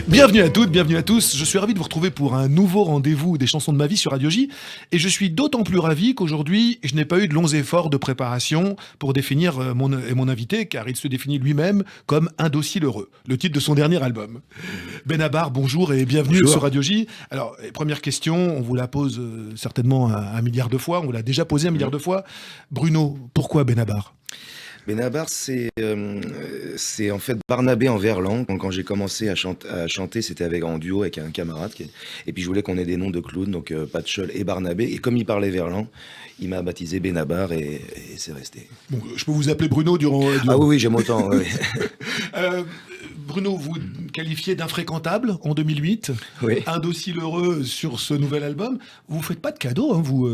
Bienvenue à toutes, bienvenue à tous. Je suis ravi de vous retrouver pour un nouveau rendez-vous des chansons de ma vie sur Radio J. Et je suis d'autant plus ravi qu'aujourd'hui, je n'ai pas eu de longs efforts de préparation pour définir mon invité, car il se définit lui-même comme Indocile Heureux, le titre de son dernier album. Benabar, bonjour et bienvenue sur Radio J. Alors, première question, on vous la pose certainement un milliard de fois, on vous l'a déjà posé un milliard de fois. Bruno, pourquoi Benabar ? Benabar, c'est en fait Barnabé en verlan. Quand j'ai commencé à chanter, c'était en duo avec un camarade. Et puis je voulais qu'on ait des noms de clowns, donc Patchol et Barnabé. Et comme il parlait verlan, il m'a baptisé Benabar et c'est resté. Bon, je peux vous appeler Bruno durant... Ah oui, j'aime autant. Oui. Bruno, vous qualifiez d'infréquentable en 2008, oui. Indocile Heureux sur ce nouvel album. Vous ne faites pas de cadeaux, hein, vous,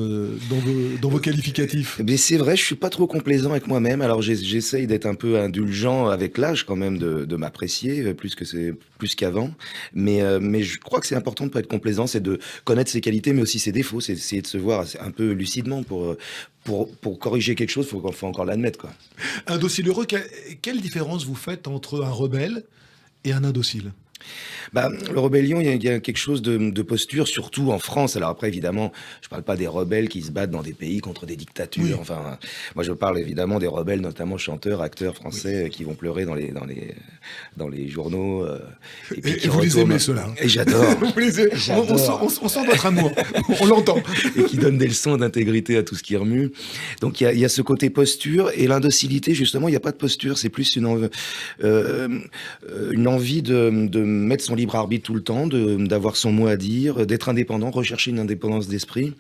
dans vos qualificatifs. Mais c'est vrai, je suis pas trop complaisant avec moi-même. Alors j'essaye d'être un peu indulgent avec l'âge quand même, de m'apprécier plus qu'avant. Mais je crois que c'est important de pas être complaisant, c'est de connaître ses qualités, mais aussi ses défauts. C'est essayer de se voir un peu lucidement pour corriger quelque chose, faut encore l'admettre, quoi. Indocile Heureux, quelle différence vous faites entre un rebelle et un indocile ? Le rébellion, il y a quelque chose de posture, surtout en France. Alors après, évidemment, je parle pas des rebelles qui se battent dans des pays contre des dictatures. Oui. Enfin, moi, je parle évidemment des rebelles, notamment chanteurs, acteurs français, qui vont pleurer dans les journaux. Et puis vous les aimez, ceux-là. Et j'adore. On sent votre amour. On l'entend. Et qui donnent des leçons d'intégrité à tout ce qui remue. Donc, il y a ce côté posture. Et l'indocilité, justement, il n'y a pas de posture. C'est plus une envie de mettre son libre arbitre tout le temps, d'avoir son mot à dire, d'être indépendant, rechercher une indépendance d'esprit,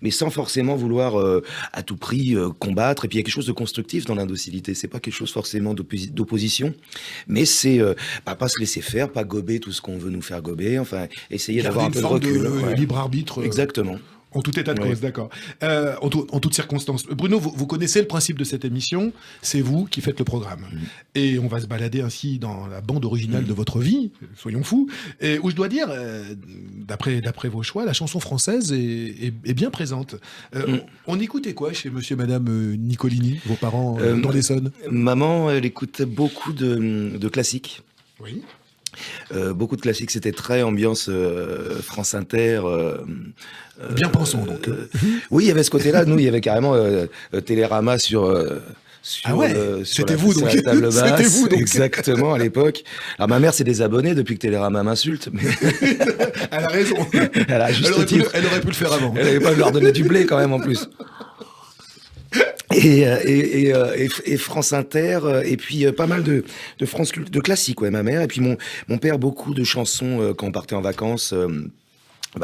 mais sans forcément vouloir à tout prix combattre. Et puis il y a quelque chose de constructif dans l'indocilité. C'est pas quelque chose forcément d'opposition, mais c'est pas se laisser faire, pas gober tout ce qu'on veut nous faire gober. Enfin, essayer d'avoir un peu de recul. Libre arbitre. Exactement. En tout état de cause, d'accord. En toutes circonstances. Bruno, vous connaissez le principe de cette émission, c'est vous qui faites le programme. Et on va se balader ainsi dans la bande originale de votre vie, soyons fous, et où je dois dire, d'après vos choix, la chanson française est bien présente. On écoutait quoi chez monsieur et madame Nicolini, vos parents dans l'Essonne ? Maman, elle écoutait beaucoup de classiques. Oui. Beaucoup de classiques, c'était très ambiance France Inter. Bien pensons donc. Oui, il y avait ce côté-là. Nous, il y avait carrément Télérama sur c'était vous donc. La table basse. C'était vous donc. Exactement, à l'époque. Alors ma mère s'est désabonnée depuis que Télérama m'insulte. Mais... Elle a raison. Elle a juste titre. Elle aurait pu le faire avant. Elle n'avait pas leur donner du blé quand même en plus. Et France Inter, et puis pas mal de classiques, ouais, ma mère. Et puis mon père, beaucoup de chansons quand on partait en vacances.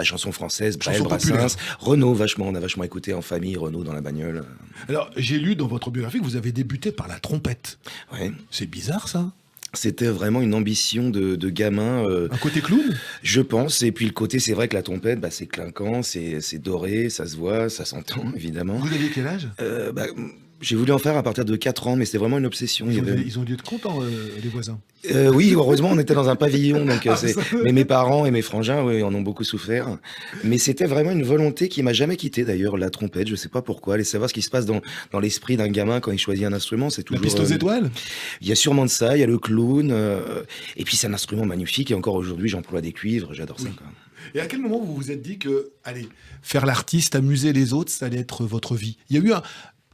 Chansons françaises, Brel, Brassens, Renaud, on a vachement écouté en famille, Renaud dans la bagnole. Alors, j'ai lu dans votre biographie que vous avez débuté par la trompette. Ouais. C'est bizarre, ça ? C'était vraiment une ambition de gamin. Un côté clown ? Je pense. Et puis le côté, c'est vrai que la trompette, c'est clinquant, c'est doré, ça se voit, ça s'entend, évidemment. Vous aviez quel âge ? J'ai voulu en faire à partir de 4 ans, mais c'était vraiment une obsession. Ils ont dû être contents, les voisins. Oui, heureusement, on était dans un pavillon, donc mais mes parents et mes frangins, oui, en ont beaucoup souffert. Mais c'était vraiment une volonté qui m'a jamais quitté, d'ailleurs, la trompette. Je sais pas pourquoi. Aller savoir ce qui se passe dans l'esprit d'un gamin quand il choisit un instrument, c'est toujours. La piste aux étoiles. Il y a sûrement de ça. Il y a le clown. Et puis c'est un instrument magnifique. Et encore aujourd'hui, j'emploie des cuivres. J'adore ça. Quoi. Et à quel moment vous vous êtes dit que, allez, faire l'artiste, amuser les autres, ça allait être votre vie ? Il y a eu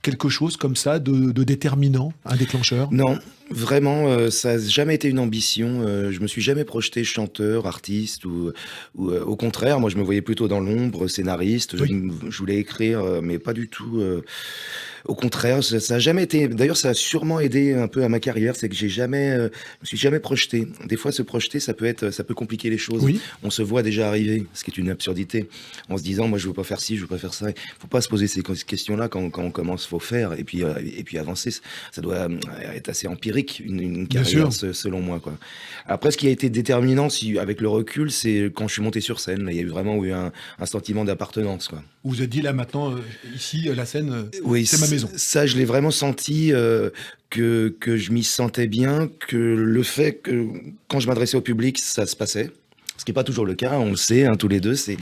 quelque chose comme ça de déterminant, un déclencheur ? Non, vraiment, ça n'a jamais été une ambition. Je me suis jamais projeté chanteur, artiste ou au contraire, moi je me voyais plutôt dans l'ombre, scénariste. Oui. Je voulais écrire, mais pas du tout. Au contraire, ça a jamais été. D'ailleurs, ça a sûrement aidé un peu à ma carrière, c'est que je me suis jamais projeté. Des fois, se projeter, ça peut compliquer les choses. Oui. On se voit déjà arriver, ce qui est une absurdité, en se disant, moi, je veux pas faire ci, je veux pas faire ça. Il faut pas se poser ces questions-là quand on commence. Faut faire et puis avancer. Ça doit être assez empirique une carrière, selon moi, quoi. Après, ce qui a été déterminant, avec le recul, c'est quand je suis monté sur scène. Là, il y a eu vraiment un sentiment d'appartenance, quoi. Vous vous êtes dit là maintenant, ici, la scène, oui, c'est ma maison. Ça, je l'ai vraiment senti, que je m'y sentais bien, que le fait que quand je m'adressais au public, ça se passait. Ce qui n'est pas toujours le cas, on le sait, hein, tous les deux, c'est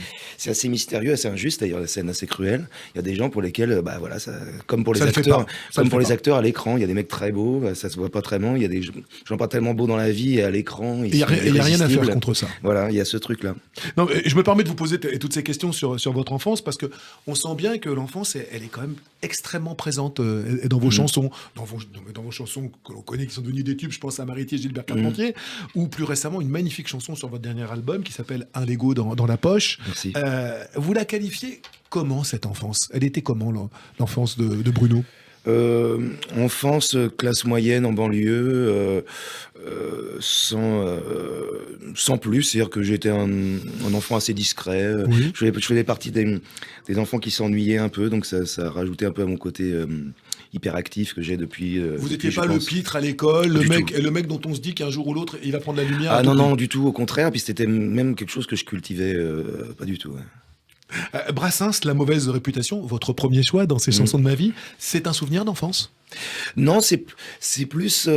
assez mystérieux, assez injuste, d'ailleurs, la scène assez cruelle. Il y a des gens pour lesquels, bah voilà, ça, comme pour les Ça le fait acteurs, pas. Ça le fait pas. acteurs à l'écran, il y a des mecs très beaux, bah, ça se voit pas très bien, il y a des gens pas tellement beaux dans la vie et à l'écran, Et ils il sont n'y a rien à faire irrésistibles. contre ça. Voilà, il y a ce truc-là. Non, mais je me permets de vous poser toutes ces questions sur votre enfance parce que on sent bien que l'enfance, elle est quand même extrêmement présente dans vos chansons, dans vos chansons que l'on connaît, qui sont devenues des tubes. Je pense à Maritier et Gilbert Carpentier, ou plus récemment une magnifique chanson sur votre dernier album qui s'appelle Un Lego dans la poche. Merci. Vous la qualifiez comment cette enfance? Elle était comment l'enfance de Bruno? Enfance, classe moyenne en banlieue, sans plus, c'est-à-dire que j'étais un enfant assez discret. Oui. Je faisais partie des enfants qui s'ennuyaient un peu, donc ça rajoutait un peu à mon côté hyperactif que j'ai depuis. Vous depuis, n'étiez je pas le pense. pitre à l'école, Du le mec dont on se dit qu'un jour ou l'autre il va prendre la lumière. Ah à non, tout non, du tout, au contraire, puis c'était même quelque chose que je cultivais pas du tout. Ouais. Brassens, La mauvaise réputation, votre premier choix dans ces chansons de ma vie, c'est un souvenir d'enfance? Non, c'est plus.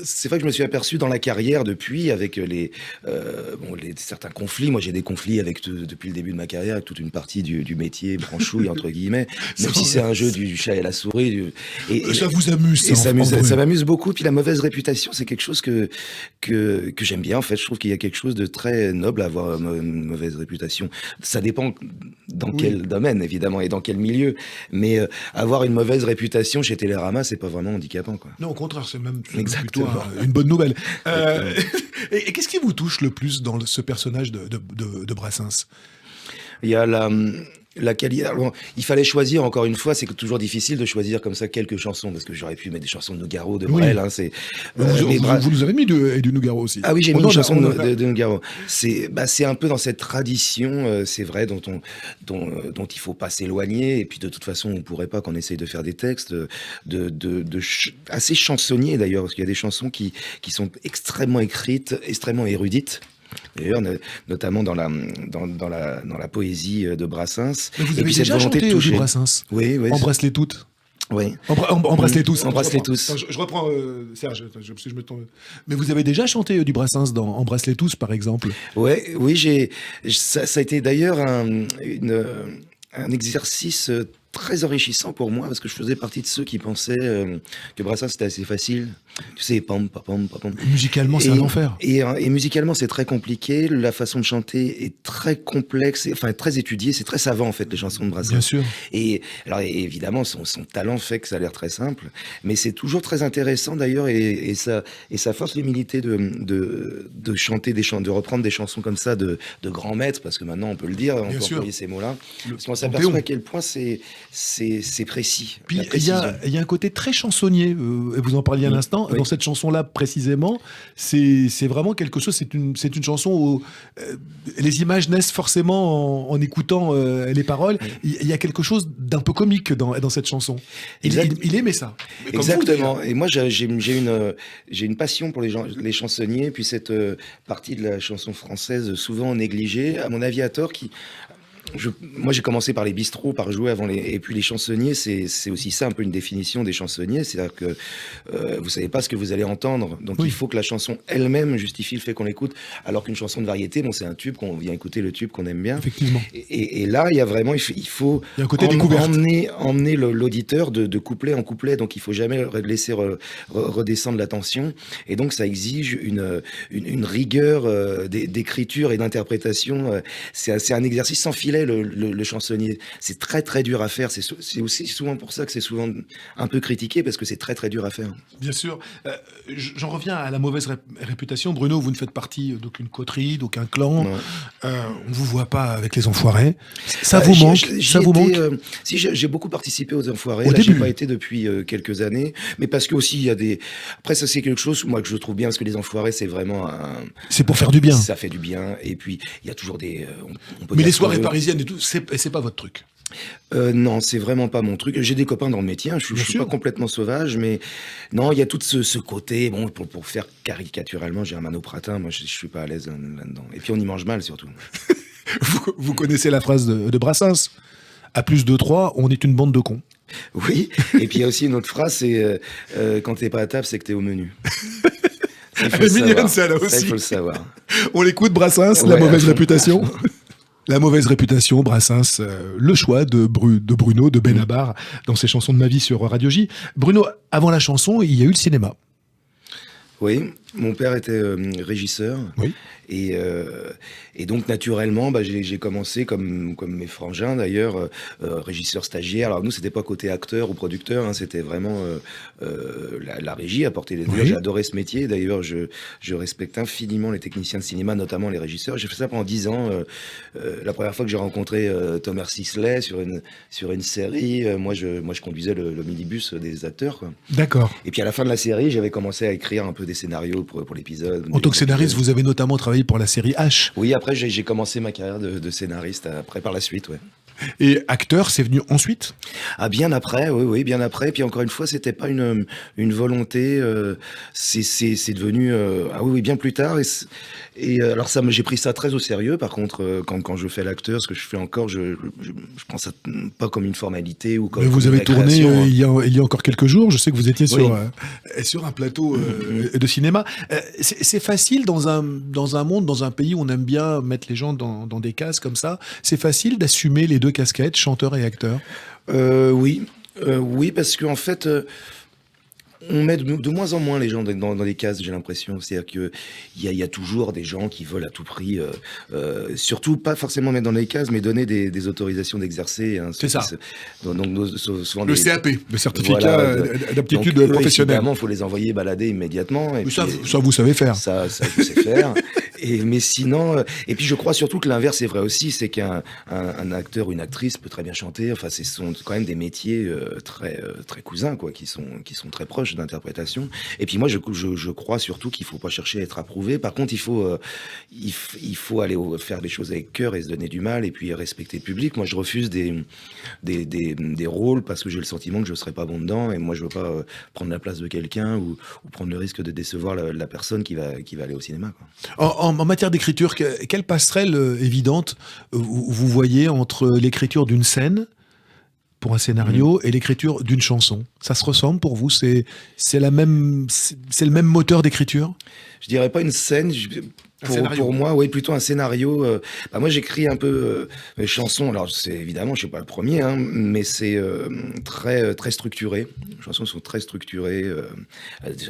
C'est vrai que je me suis aperçu dans la carrière depuis avec certains conflits. Moi, j'ai des conflits depuis le début de ma carrière avec toute une partie du métier branchouille entre guillemets. Même si c'est un jeu du chat et la souris. Ça vous amuse, Et ça, ça m'amuse beaucoup. Puis la mauvaise réputation, c'est quelque chose que j'aime bien. En fait, je trouve qu'il y a quelque chose de très noble à avoir une mauvaise réputation. Ça dépend dans quel domaine, évidemment, et dans quel milieu. Mais avoir une mauvaise réputation chez Télérama, c'est pas vraiment handicapant, quoi. Non, au contraire, c'est même plutôt Exactement. une bonne nouvelle. Et qu'est-ce qui vous touche le plus dans ce personnage de Brassens? Il y a la qualité. Alors, il fallait choisir, encore une fois, c'est toujours difficile de choisir comme ça quelques chansons, parce que j'aurais pu mettre des chansons de Nougaro, de Brel. Hein, Vous nous avez mis du Nougaro aussi. Ah oui, j'ai mis une chanson de Nougaro. C'est un peu dans cette tradition, c'est vrai, dont il faut pas s'éloigner. Et puis de toute façon, on pourrait pas qu'on essaye de faire des textes assez chansonniers d'ailleurs, parce qu'il y a des chansons qui sont extrêmement écrites, extrêmement érudites. D'ailleurs, notamment dans la poésie de Brassens. Mais vous et avez puis déjà cette volonté chanté de toucher. du Brassens. Oui. Embrasse-les toutes. Oui. Embrasse-les tous. Embrasse-les tous. Attends, je reprends Serge, je me trompe. Mais vous avez déjà chanté du Brassens dans Embrasse-les tous, par exemple. Oui, ça a été d'ailleurs un exercice très enrichissant pour moi, parce que je faisais partie de ceux qui pensaient que Brassens c'était assez facile. Tu sais, pam, pam, pam. Musicalement, c'est un enfer. Et musicalement, c'est très compliqué. La façon de chanter est très complexe, enfin très étudiée. C'est très savant en fait les chansons de Brassens. Bien sûr. Et alors évidemment, son talent fait que ça a l'air très simple, mais c'est toujours très intéressant d'ailleurs, et ça force l'humilité de chanter de reprendre des chansons comme ça de grands maîtres, parce que maintenant on peut le dire, on peut employer ces mots-là. Parce qu'on s'aperçoit à quel point c'est précis. Puis il y a un côté très chansonnier. Vous en parliez à l'instant. Dans cette chanson-là précisément, c'est vraiment quelque chose. C'est une chanson où les images naissent forcément en écoutant les paroles. Il y a quelque chose d'un peu comique dans cette chanson. Il aimait ça. Exactement. Et moi, j'ai une passion pour les chansonniers. Puis cette partie de la chanson française souvent négligée, à mon avis à tort, moi, j'ai commencé par les bistrots, par jouer et puis les chansonniers, c'est aussi ça un peu une définition des chansonniers, c'est-à-dire que vous savez pas ce que vous allez entendre, donc il faut que la chanson elle-même justifie le fait qu'on l'écoute, alors qu'une chanson de variété, bon, c'est un tube, qu'on vient écouter le tube qu'on aime bien. Effectivement. Et là, il y a vraiment, il faut un côté emmener l'auditeur de couplet en couplet, donc il faut jamais laisser redescendre la tension, et donc ça exige une rigueur d'écriture et d'interprétation. C'est un exercice sans filet. Le chansonnier, c'est très très dur à faire. C'est aussi souvent pour ça que c'est souvent un peu critiqué, parce que c'est très très dur à faire. Bien sûr. J'en reviens à la mauvaise réputation. Bruno, vous ne faites partie d'aucune coterie, d'aucun clan. On ne vous voit pas avec les Enfoirés. Ça vous manque? Si, j'ai beaucoup participé aux Enfoirés. Là, j'ai pas été depuis quelques années, mais parce que aussi il y a des. Après, ça c'est quelque chose moi que je trouve bien, parce que les Enfoirés c'est vraiment c'est pour faire du bien. Ça fait du bien. Et puis il y a toujours des. Mais les soirées parisiennes et tout, c'est pas votre truc. Non, c'est vraiment pas mon truc. J'ai des copains dans le métier, je suis pas complètement sauvage, mais non, il y a tout ce côté, bon, pour faire caricaturalement, j'ai un Mano Pratin, moi je suis pas à l'aise là-dedans. Et puis on y mange mal surtout. Vous connaissez la phrase de Brassens? À plus de 3, on est une bande de cons. Oui, et puis il y a aussi une autre phrase, c'est quand t'es pas à table, c'est que t'es au menu. Elle est mignonne, celle-là Ça, aussi. il faut le savoir. On l'écoute, Brassens, la Ouais, mauvaise à fond. réputation. La mauvaise réputation, Brassens, le choix de Bruno, de Benabar, dans ses chansons de ma vie sur Radio J. Bruno, avant la chanson, il y a eu le cinéma. Oui, mon père était régisseur. Oui. Et donc, naturellement, j'ai commencé, comme mes frangins d'ailleurs, régisseur stagiaire. Alors, nous, c'était pas côté acteur ou producteur, hein, c'était vraiment la régie à portée des doigts. Oui. J'ai adoré ce métier. D'ailleurs, je respecte infiniment les techniciens de cinéma, notamment les régisseurs. J'ai fait ça pendant 10 ans. La première fois que j'ai rencontré Thomas Sisley sur une série, moi, je conduisais le minibus des acteurs, quoi. D'accord. Et puis, à la fin de la série, j'avais commencé à écrire un peu des scénarios pour l'épisode. En tant que scénariste, vous avez notamment travaillé pour la série H. Oui, après, j'ai commencé ma carrière de scénariste après, par la suite, ouais. Et acteur, c'est venu ensuite? Ah, bien après, oui, bien après. Puis encore une fois, c'était pas une volonté, c'est devenu, ah oui, bien plus tard. Alors ça, j'ai pris ça très au sérieux. Par contre, quand je fais l'acteur, ce que je fais encore, je prends ça pas comme une formalité ou comme Mais vous une avez tourné récréation, hein. il y a encore quelques jours. Je sais que vous étiez Oui. sur un plateau de cinéma. C'est facile dans un monde, dans un pays où on aime bien mettre les gens dans des cases comme ça. C'est facile d'assumer les deux casquettes, chanteur et acteur. Oui, parce qu'en fait, on met de moins en moins les gens dans les cases, j'ai l'impression. C'est-à-dire qu'il y a toujours des gens qui veulent à tout prix, surtout pas forcément mettre dans les cases, mais donner des autorisations d'exercer, hein, C'est ça. Donc, souvent Le des- CAP, le certificat Voilà, d'aptitude donc, eux, professionnelle. évidemment, il faut les envoyer balader immédiatement. Et Mais puis, ça, vous savez faire. ça, je sais faire. Mais sinon, et puis je crois surtout que l'inverse est vrai aussi, c'est qu'un acteur ou une actrice peut très bien chanter. Enfin, ce sont quand même des métiers très cousins, quoi, qui sont très proches d'interprétation. Et puis moi, je crois surtout qu'il faut pas chercher à être approuvé. Par contre, il faut aller faire les choses avec cœur et se donner du mal, et puis respecter le public. Moi, je refuse des rôles parce que j'ai le sentiment que je serai pas bon dedans, et moi, je veux pas prendre la place de quelqu'un ou prendre le risque de décevoir la personne qui va aller au cinéma, quoi. En matière d'écriture, quelle passerelle évidente vous voyez entre l'écriture d'une scène pour un scénario et l'écriture d'une chanson? Ça se ressemble pour vous? C'est le même moteur d'écriture? Je dirais pas une scène. Pour moi, oui, plutôt un scénario. Moi, j'écris un peu mes chansons. Alors, c'est évidemment, je suis pas le premier, hein, mais c'est très très structuré. Les chansons sont très structurées.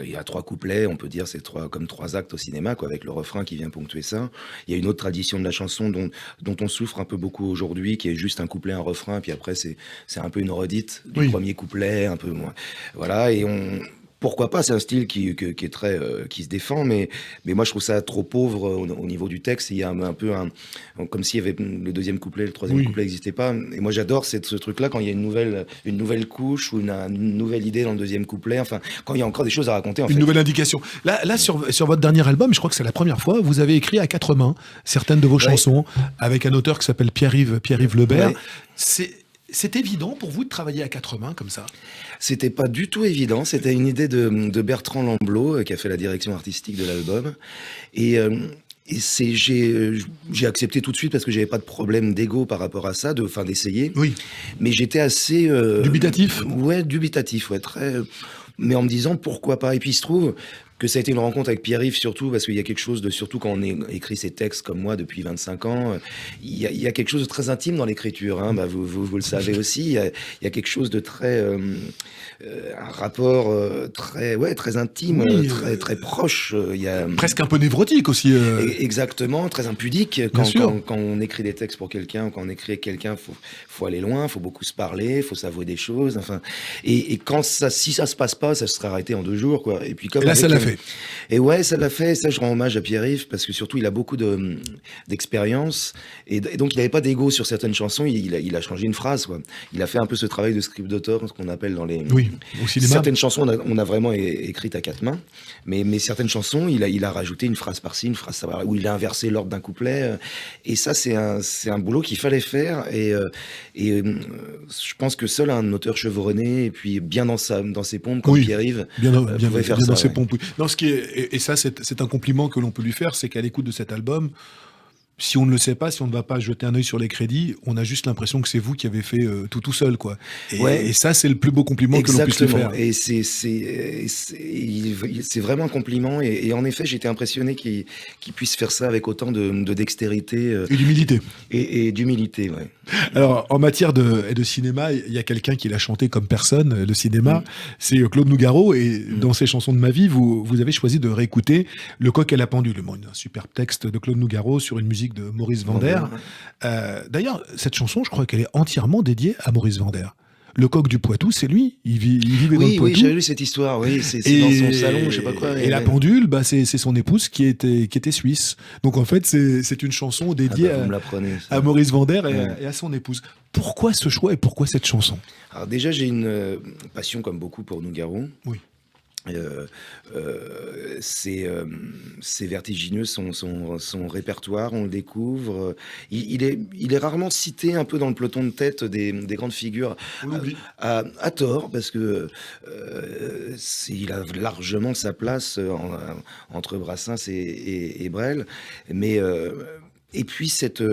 Il y a 3 couplets, on peut dire c'est comme 3 actes au cinéma, quoi, avec le refrain qui vient ponctuer ça. Il y a une autre tradition de la chanson dont on souffre un peu beaucoup aujourd'hui, qui est juste un couplet, un refrain, puis après c'est un peu une redite du premier couplet, un peu moins. Voilà, et pourquoi pas, c'est un style qui est très qui se défend, mais moi je trouve ça trop pauvre au niveau du texte. Il y a un peu comme s'il y avait le deuxième couplet, le troisième couplet n'existait pas. Et moi j'adore ce truc-là quand il y a une nouvelle couche ou une nouvelle idée dans le deuxième couplet. Enfin, quand il y a encore des choses à raconter. Une nouvelle indication. Là sur votre dernier album, je crois que c'est la première fois, vous avez écrit à 4 mains certaines de vos chansons avec un auteur qui s'appelle Pierre-Yves Lebert. Ouais. C'est évident pour vous de travailler à 4 mains comme ça? C'était pas du tout évident. C'était une idée de Bertrand Lamblot, qui a fait la direction artistique de l'album. Et j'ai accepté tout de suite parce que j'avais pas de problème d'ego par rapport à ça, d'essayer. Oui. Mais j'étais assez dubitatif. Ouais, dubitatif, ouais, très. Mais en me disant pourquoi pas. Et puis il se trouve que ça a été une rencontre avec Pierre-Yves surtout, parce qu'il y a quelque chose de, surtout quand on écrit ses textes comme moi depuis 25 ans, il y a quelque chose de très intime dans l'écriture, hein. Vous le savez aussi, il y a quelque chose de très, un rapport très intime, très proche. Il y a, presque un peu névrotique aussi. Exactement, très impudique. Quand on écrit des textes pour quelqu'un, quand on écrit avec quelqu'un, faut aller loin, faut beaucoup se parler, faut s'avouer des choses. Enfin, et si ça se passe pas, ça se serait arrêté en 2 jours, quoi. Et puis comme là, ça l'a fait. Et ouais, ça l'a fait. Ça, je rends hommage à Pierre-Yves parce que surtout, il a beaucoup d'expérience et donc il n'avait pas d'ego sur certaines chansons. Il a changé une phrase, quoi. Il a fait un peu ce travail de script d'auteur, ce qu'on appelle dans les. Oui, au cinéma. Certaines chansons, on a vraiment écrites à 4 mains, mais certaines chansons, il a rajouté une phrase par-ci, une phrase par-là, ou il a inversé l'ordre d'un couplet. Et ça, c'est un boulot qu'il fallait faire. Et je pense que seul un auteur chevronné et puis bien dans ses pompes comme Pierre-Yves pouvait faire ça. Dans ses pompes, oui. Non, et ça, c'est un compliment que l'on peut lui faire, c'est qu'à l'écoute de cet album, si on ne le sait pas, si on ne va pas jeter un œil sur les crédits, on a juste l'impression que c'est vous qui avez fait tout seul, quoi. Ouais. Et ça, c'est le plus beau compliment que l'on puisse lui Exactement. faire. Et c'est vraiment un compliment. Et en effet, j'étais impressionné qu'il puisse faire ça avec autant de dextérité Et d'humilité. et d'humilité. Ouais. Alors, en matière de cinéma, il y a quelqu'un qui l'a chanté comme personne, le cinéma, c'est Claude Nougaro, et dans ses chansons de ma vie, vous avez choisi de réécouter Le Coq et la Pendule. Bon, un superbe texte de Claude Nougaro sur une musique de Maurice Vander. D'ailleurs, cette chanson, je crois qu'elle est entièrement dédiée à Maurice Vander. Le Coq du Poitou, c'est lui. Il vivait dans le Poitou. Oui, j'avais lu cette histoire. Oui, c'est dans son salon, je sais pas quoi. Et la pendule, bah, c'est son épouse qui était suisse. Donc en fait, c'est une chanson dédiée vous me l'apprenez, ça. à Maurice Vander et à son épouse. Pourquoi ce choix et pourquoi cette chanson? Alors déjà, j'ai une passion, comme beaucoup, pour Nougaro. Oui. C'est vertigineux son répertoire, on le découvre. Il est rarement cité un peu dans le peloton de tête des grandes figures, à tort, parce que il a largement sa place entre Brassens et Brel, mais et puis cette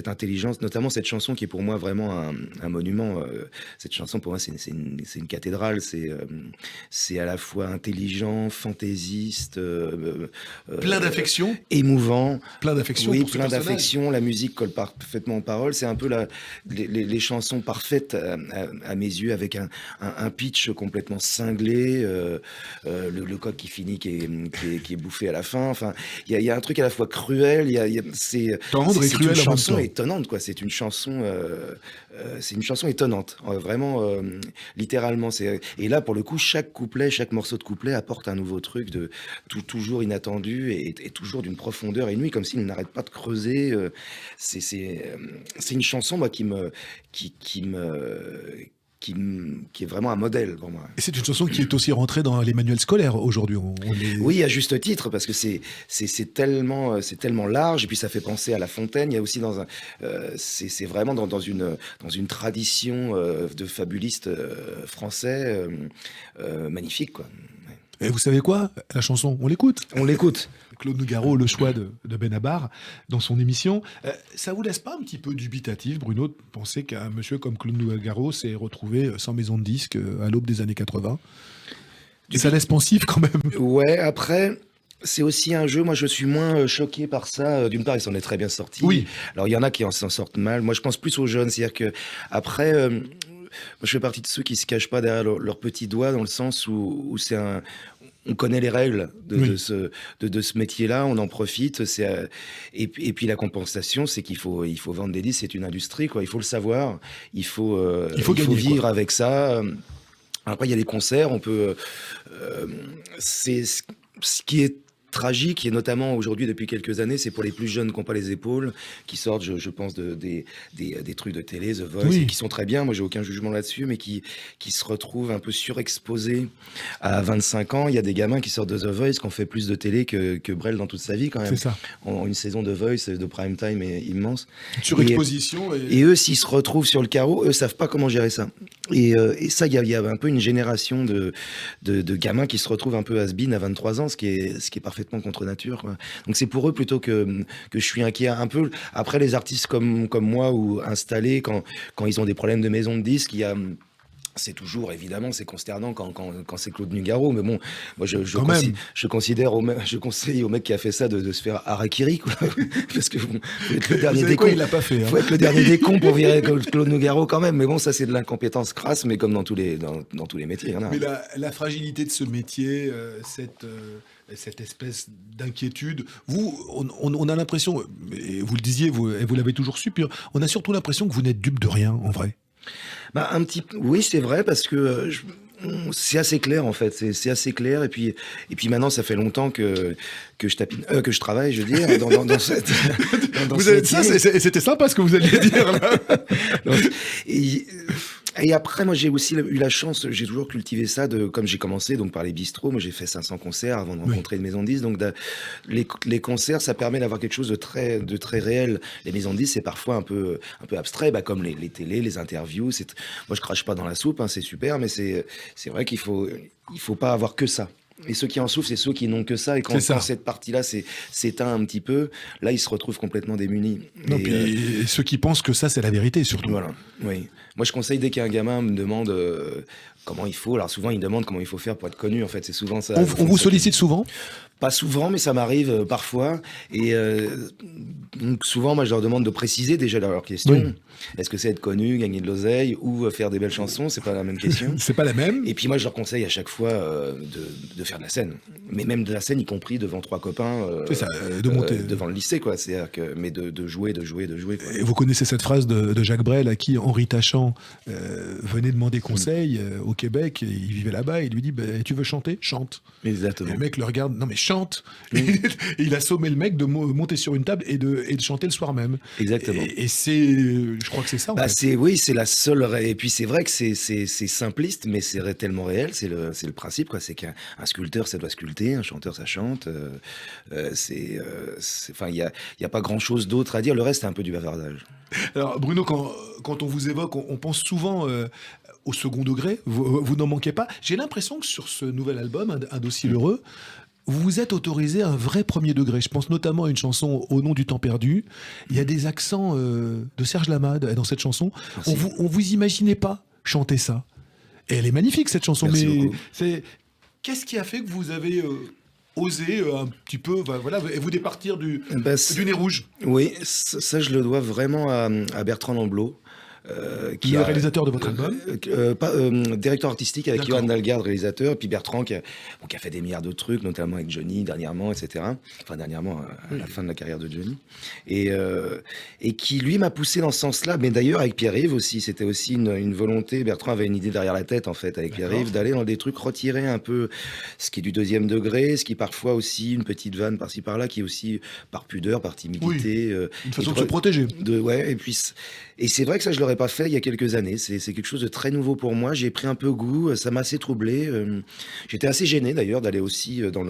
intelligence, notamment cette chanson qui est pour moi vraiment un monument. Cette chanson pour moi c'est une cathédrale. C'est à la fois intelligent, fantaisiste, plein d'affection, émouvant. Plein d'affection. Oui, pour ce plein personnage. d'affection. La musique colle parfaitement aux paroles. C'est un peu les chansons parfaites à mes yeux, avec un pitch complètement cinglé. Le coq qui finit, qui est bouffé à la fin. Enfin, il y a un truc à la fois cruel. C'est Tendre et cruel une en même chanson temps. étonnante, quoi. C'est une chanson étonnante, vraiment, littéralement. Et là, pour le coup, chaque morceau de couplet apporte un nouveau truc toujours inattendu et toujours d'une profondeur inouïe, comme s'il n'arrête pas de creuser. C'est une chanson, moi, qui est vraiment un modèle pour moi. Et c'est une chanson qui est aussi rentrée dans les manuels scolaires aujourd'hui. Oui, à juste titre, parce que c'est tellement large, et puis ça fait penser à La Fontaine. Il y a aussi c'est vraiment dans une tradition de fabulistes français magnifique, quoi. Et vous savez quoi? La chanson, on l'écoute. On l'écoute. Claude Nougaro, le choix de Benabar dans son émission. Ça vous laisse pas un petit peu dubitatif, Bruno, de penser qu'un monsieur comme Claude Nougaro s'est retrouvé sans maison de disque à l'aube des années 80? Et ça laisse pensif quand même. Ouais, après, c'est aussi un jeu. Moi, je suis moins choqué par ça. D'une part, il s'en est très bien sorti. Oui. Alors, il y en a qui s'en sortent mal. Moi, je pense plus aux jeunes. C'est-à-dire que après, moi, je fais partie de ceux qui se cachent pas derrière leur petit doigt, dans le sens où on connaît les règles de ce métier-là, on en profite. Et puis la compensation, c'est qu'il faut vendre des disques, c'est une industrie, quoi. Il faut le savoir, il faut gagner, vivre quoi. avec ça. Après, il y a des concerts, c'est ce qui est tragique, et notamment aujourd'hui depuis quelques années, c'est pour les plus jeunes qui n'ont pas les épaules, qui sortent, je pense, des trucs de télé, The Voice, Oui. et qui sont très bien, moi j'ai aucun jugement là-dessus, mais qui se retrouvent un peu surexposés à 25 ans. Il y a des gamins qui sortent de The Voice, qui ont fait plus de télé que Brel dans toute sa vie, quand même. C'est ça. Une saison de Voice, de prime time est immense. Surexposition. Et eux, s'ils se retrouvent sur le carreau, eux savent pas comment gérer ça. Et ça, il y a un peu une génération de gamins qui se retrouvent un peu has-been à 23 ans, ce qui est parfaitement contre nature, quoi. Donc c'est pour eux plutôt que je suis inquiet un peu. Après, les artistes comme moi, ou installés, quand ils ont des problèmes de maison de disques, c'est toujours, évidemment, c'est consternant quand c'est Claude Nougaro, mais bon, moi je conseille au mec qui a fait ça de se faire harakiri, quoi. Parce que bon, faut être le dernier des cons. Il l'a pas fait. Faut être le dernier des cons pour virer Claude Nougaro quand même. Mais bon, ça c'est de l'incompétence crasse, mais comme dans tous les métiers. Hein. Mais la fragilité de ce métier, cette espèce d'inquiétude, on a l'impression, et vous le disiez, et vous l'avez toujours su, puis on a surtout l'impression que vous n'êtes dupe de rien, en vrai. Bah, oui, c'est vrai, parce que c'est assez clair, en fait. C'est assez clair. Et puis maintenant, ça fait longtemps que je travaille, je veux dire, dans cette. Vous avez dit ça, c'était sympa ce que vous alliez dire là. Et après, moi, j'ai aussi eu la chance, j'ai toujours cultivé ça, comme j'ai commencé donc par les bistrots. Moi, j'ai fait 500 concerts avant de rencontrer une maison de disques. Donc, les concerts, ça permet d'avoir quelque chose de très réel. Les maisons de disques, c'est parfois un peu abstrait, comme les télés, les interviews. Moi, je crache pas dans la soupe, hein, c'est super, mais c'est vrai qu'il faut pas avoir que ça. Et ceux qui en souffrent, c'est ceux qui n'ont que ça. Et C'est ça. quand cette partie-là s'éteint un petit peu, là, ils se retrouvent complètement démunis. Non, Et, puis ceux qui pensent que ça, c'est la vérité, surtout. voilà, oui. Moi, je conseille dès qu'un gamin me demande comment il faut. Alors souvent, il me demande comment il faut faire pour être connu. En fait, c'est souvent ça. On vous sollicite souvent? Pas souvent, mais ça m'arrive parfois. Et donc souvent, moi, je leur demande de préciser déjà leur question. Oui. Est-ce que c'est être connu, gagner de l'oseille ou faire des belles chansons? C'est pas la même question. C'est pas la même. Et puis moi, je leur conseille à chaque fois de faire de la scène. Mais même de la scène, y compris devant 3 copains. C'est ça, de monter. Devant le lycée, quoi. C'est-à-dire que, mais de jouer, quoi. Et vous connaissez cette phrase de Jacques Brel à qui Henri Tachant venait demander conseil au Québec. Il vivait là-bas. Il lui dit tu veux chanter? Chante. Exactement. Et le mec le regarde, non mais chante. Et il a sommé le mec de monter sur une table et de chanter le soir même. Exactement. Et c'est, je crois que c'est ça. En fait. Oui, c'est la seule. Et puis c'est vrai que c'est simpliste, mais c'est tellement réel. C'est le principe, quoi. C'est qu'un sculpteur, ça doit sculpter, un chanteur, ça chante. Enfin, il y a pas grand-chose d'autre à dire. Le reste, c'est un peu du bavardage. Alors Bruno, quand on vous évoque, on pense souvent au second degré. Vous n'en manquez pas. J'ai l'impression que sur ce nouvel album, Un dossier heureux, vous vous êtes autorisé un vrai premier degré. Je pense notamment à une chanson Au nom du temps perdu. Il y a des accents de Serge Lamade dans cette chanson. Merci. On vous imaginait pas chanter ça. Et elle est magnifique cette chanson. Merci mais beaucoup. qu'est-ce qui a fait que vous avez osé un petit peu, voilà, et vous départir du nez rouge? Oui, ça je le dois vraiment à Bertrand Lamblot. Le réalisateur de votre album? Directeur artistique avec D'accord. Johan Dalgarde, réalisateur, et puis Bertrand qui a fait des milliards de trucs, notamment avec Johnny dernièrement, etc. Enfin dernièrement, à la fin de la carrière de Johnny. Et qui lui m'a poussé dans ce sens-là, mais d'ailleurs avec Pierre-Yves aussi, c'était aussi une volonté. Bertrand avait une idée derrière la tête en fait avec Pierre-Yves, d'aller dans des trucs, retirer un peu ce qui est du deuxième degré, ce qui parfois aussi une petite vanne par-ci par-là, qui est aussi par pudeur, par timidité. Une façon de se protéger. Ouais, et c'est vrai que ça, je l'aurais pas fait il y a quelques années. C'est quelque chose de très nouveau pour moi. J'ai pris un peu goût. Ça m'a assez troublé. J'étais assez gêné d'ailleurs d'aller aussi dans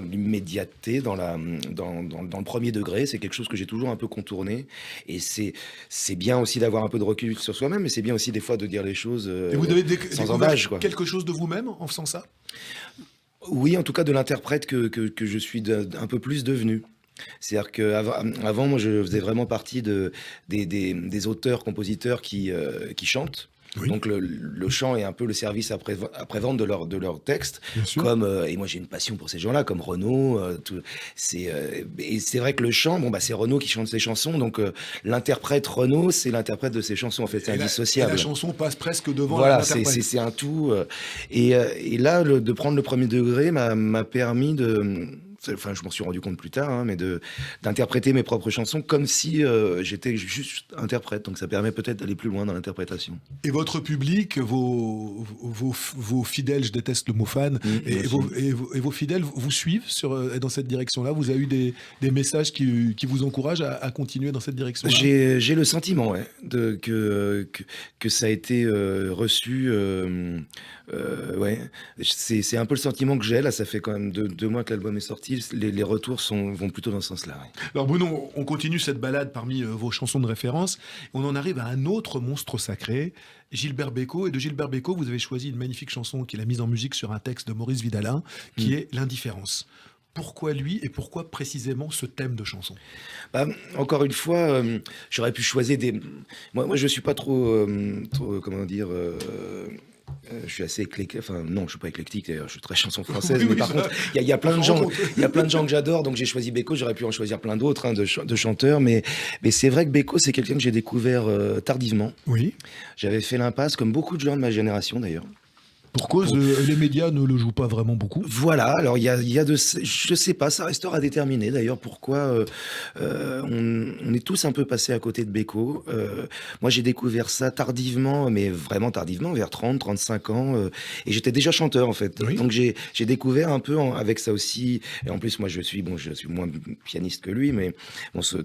l'immédiateté, dans le premier degré. C'est quelque chose que j'ai toujours un peu contourné. Et c'est bien aussi d'avoir un peu de recul sur soi-même, mais c'est bien aussi des fois de dire les choses Et vous avez sans embâche, quoi. quelque chose de vous-même en faisant ça? Oui, en tout cas de l'interprète que je suis un peu plus devenu. C'est-à-dire qu'avant, moi, je faisais vraiment partie des auteurs-compositeurs qui chantent. Oui. Donc le chant est un peu le service après-vente de leur texte. Bien sûr. Et moi j'ai une passion pour ces gens-là, comme Renaud. Et c'est vrai que le chant, c'est Renaud qui chante ses chansons, donc l'interprète Renaud, c'est l'interprète de ses chansons. En fait, c'est indissociable. Et la chanson passe presque devant Voilà, l'interprète. c'est un tout. Et là, de prendre le premier degré m'a permis de. Enfin, je m'en suis rendu compte plus tard, hein, mais d'interpréter mes propres chansons comme si j'étais juste interprète. Donc ça permet peut-être d'aller plus loin dans l'interprétation. Et votre public, vos fidèles, je déteste le mot fan, et vos fidèles vous suivent dans cette direction-là? Vous avez eu des messages qui vous encouragent à continuer dans cette direction-là? J'ai le sentiment, ouais, que ça a été reçu. Ouais, c'est un peu le sentiment que j'ai. Là, ça fait quand même 2 mois que l'album est sorti. Les retours vont plutôt dans ce sens-là. Ouais. Alors Bruno, on continue cette balade parmi vos chansons de référence. On en arrive à un autre monstre sacré, Gilbert Bécaud. Et de Gilbert Bécaud, vous avez choisi une magnifique chanson qu'il a mise en musique sur un texte de Maurice Vidalin, qui est L'indifférence. Pourquoi lui et pourquoi précisément ce thème de chanson? Encore une fois, j'aurais pu choisir des... Moi, je suis pas trop comment dire... je suis assez éclectique. Enfin, non, je suis pas éclectique. D'ailleurs, je suis très chanson française. Oui, mais par contre, il y a plein de gens. Il y a plein de gens que j'adore. Donc, j'ai choisi Bécaud. J'aurais pu en choisir plein d'autres, de chanteurs. Mais c'est vrai que Bécaud, c'est quelqu'un que j'ai découvert tardivement. Oui. J'avais fait l'impasse, comme beaucoup de gens de ma génération, d'ailleurs. Pour cause, les médias ne le jouent pas vraiment beaucoup. Voilà, alors il y a je sais pas, ça restera à déterminer d'ailleurs pourquoi on est tous un peu passés à côté de Bécaud. Moi j'ai découvert ça tardivement, mais vraiment tardivement, vers 30, 35 ans, et j'étais déjà chanteur en fait. Oui. Donc j'ai découvert un peu avec ça aussi, et en plus moi je suis moins pianiste que lui, mais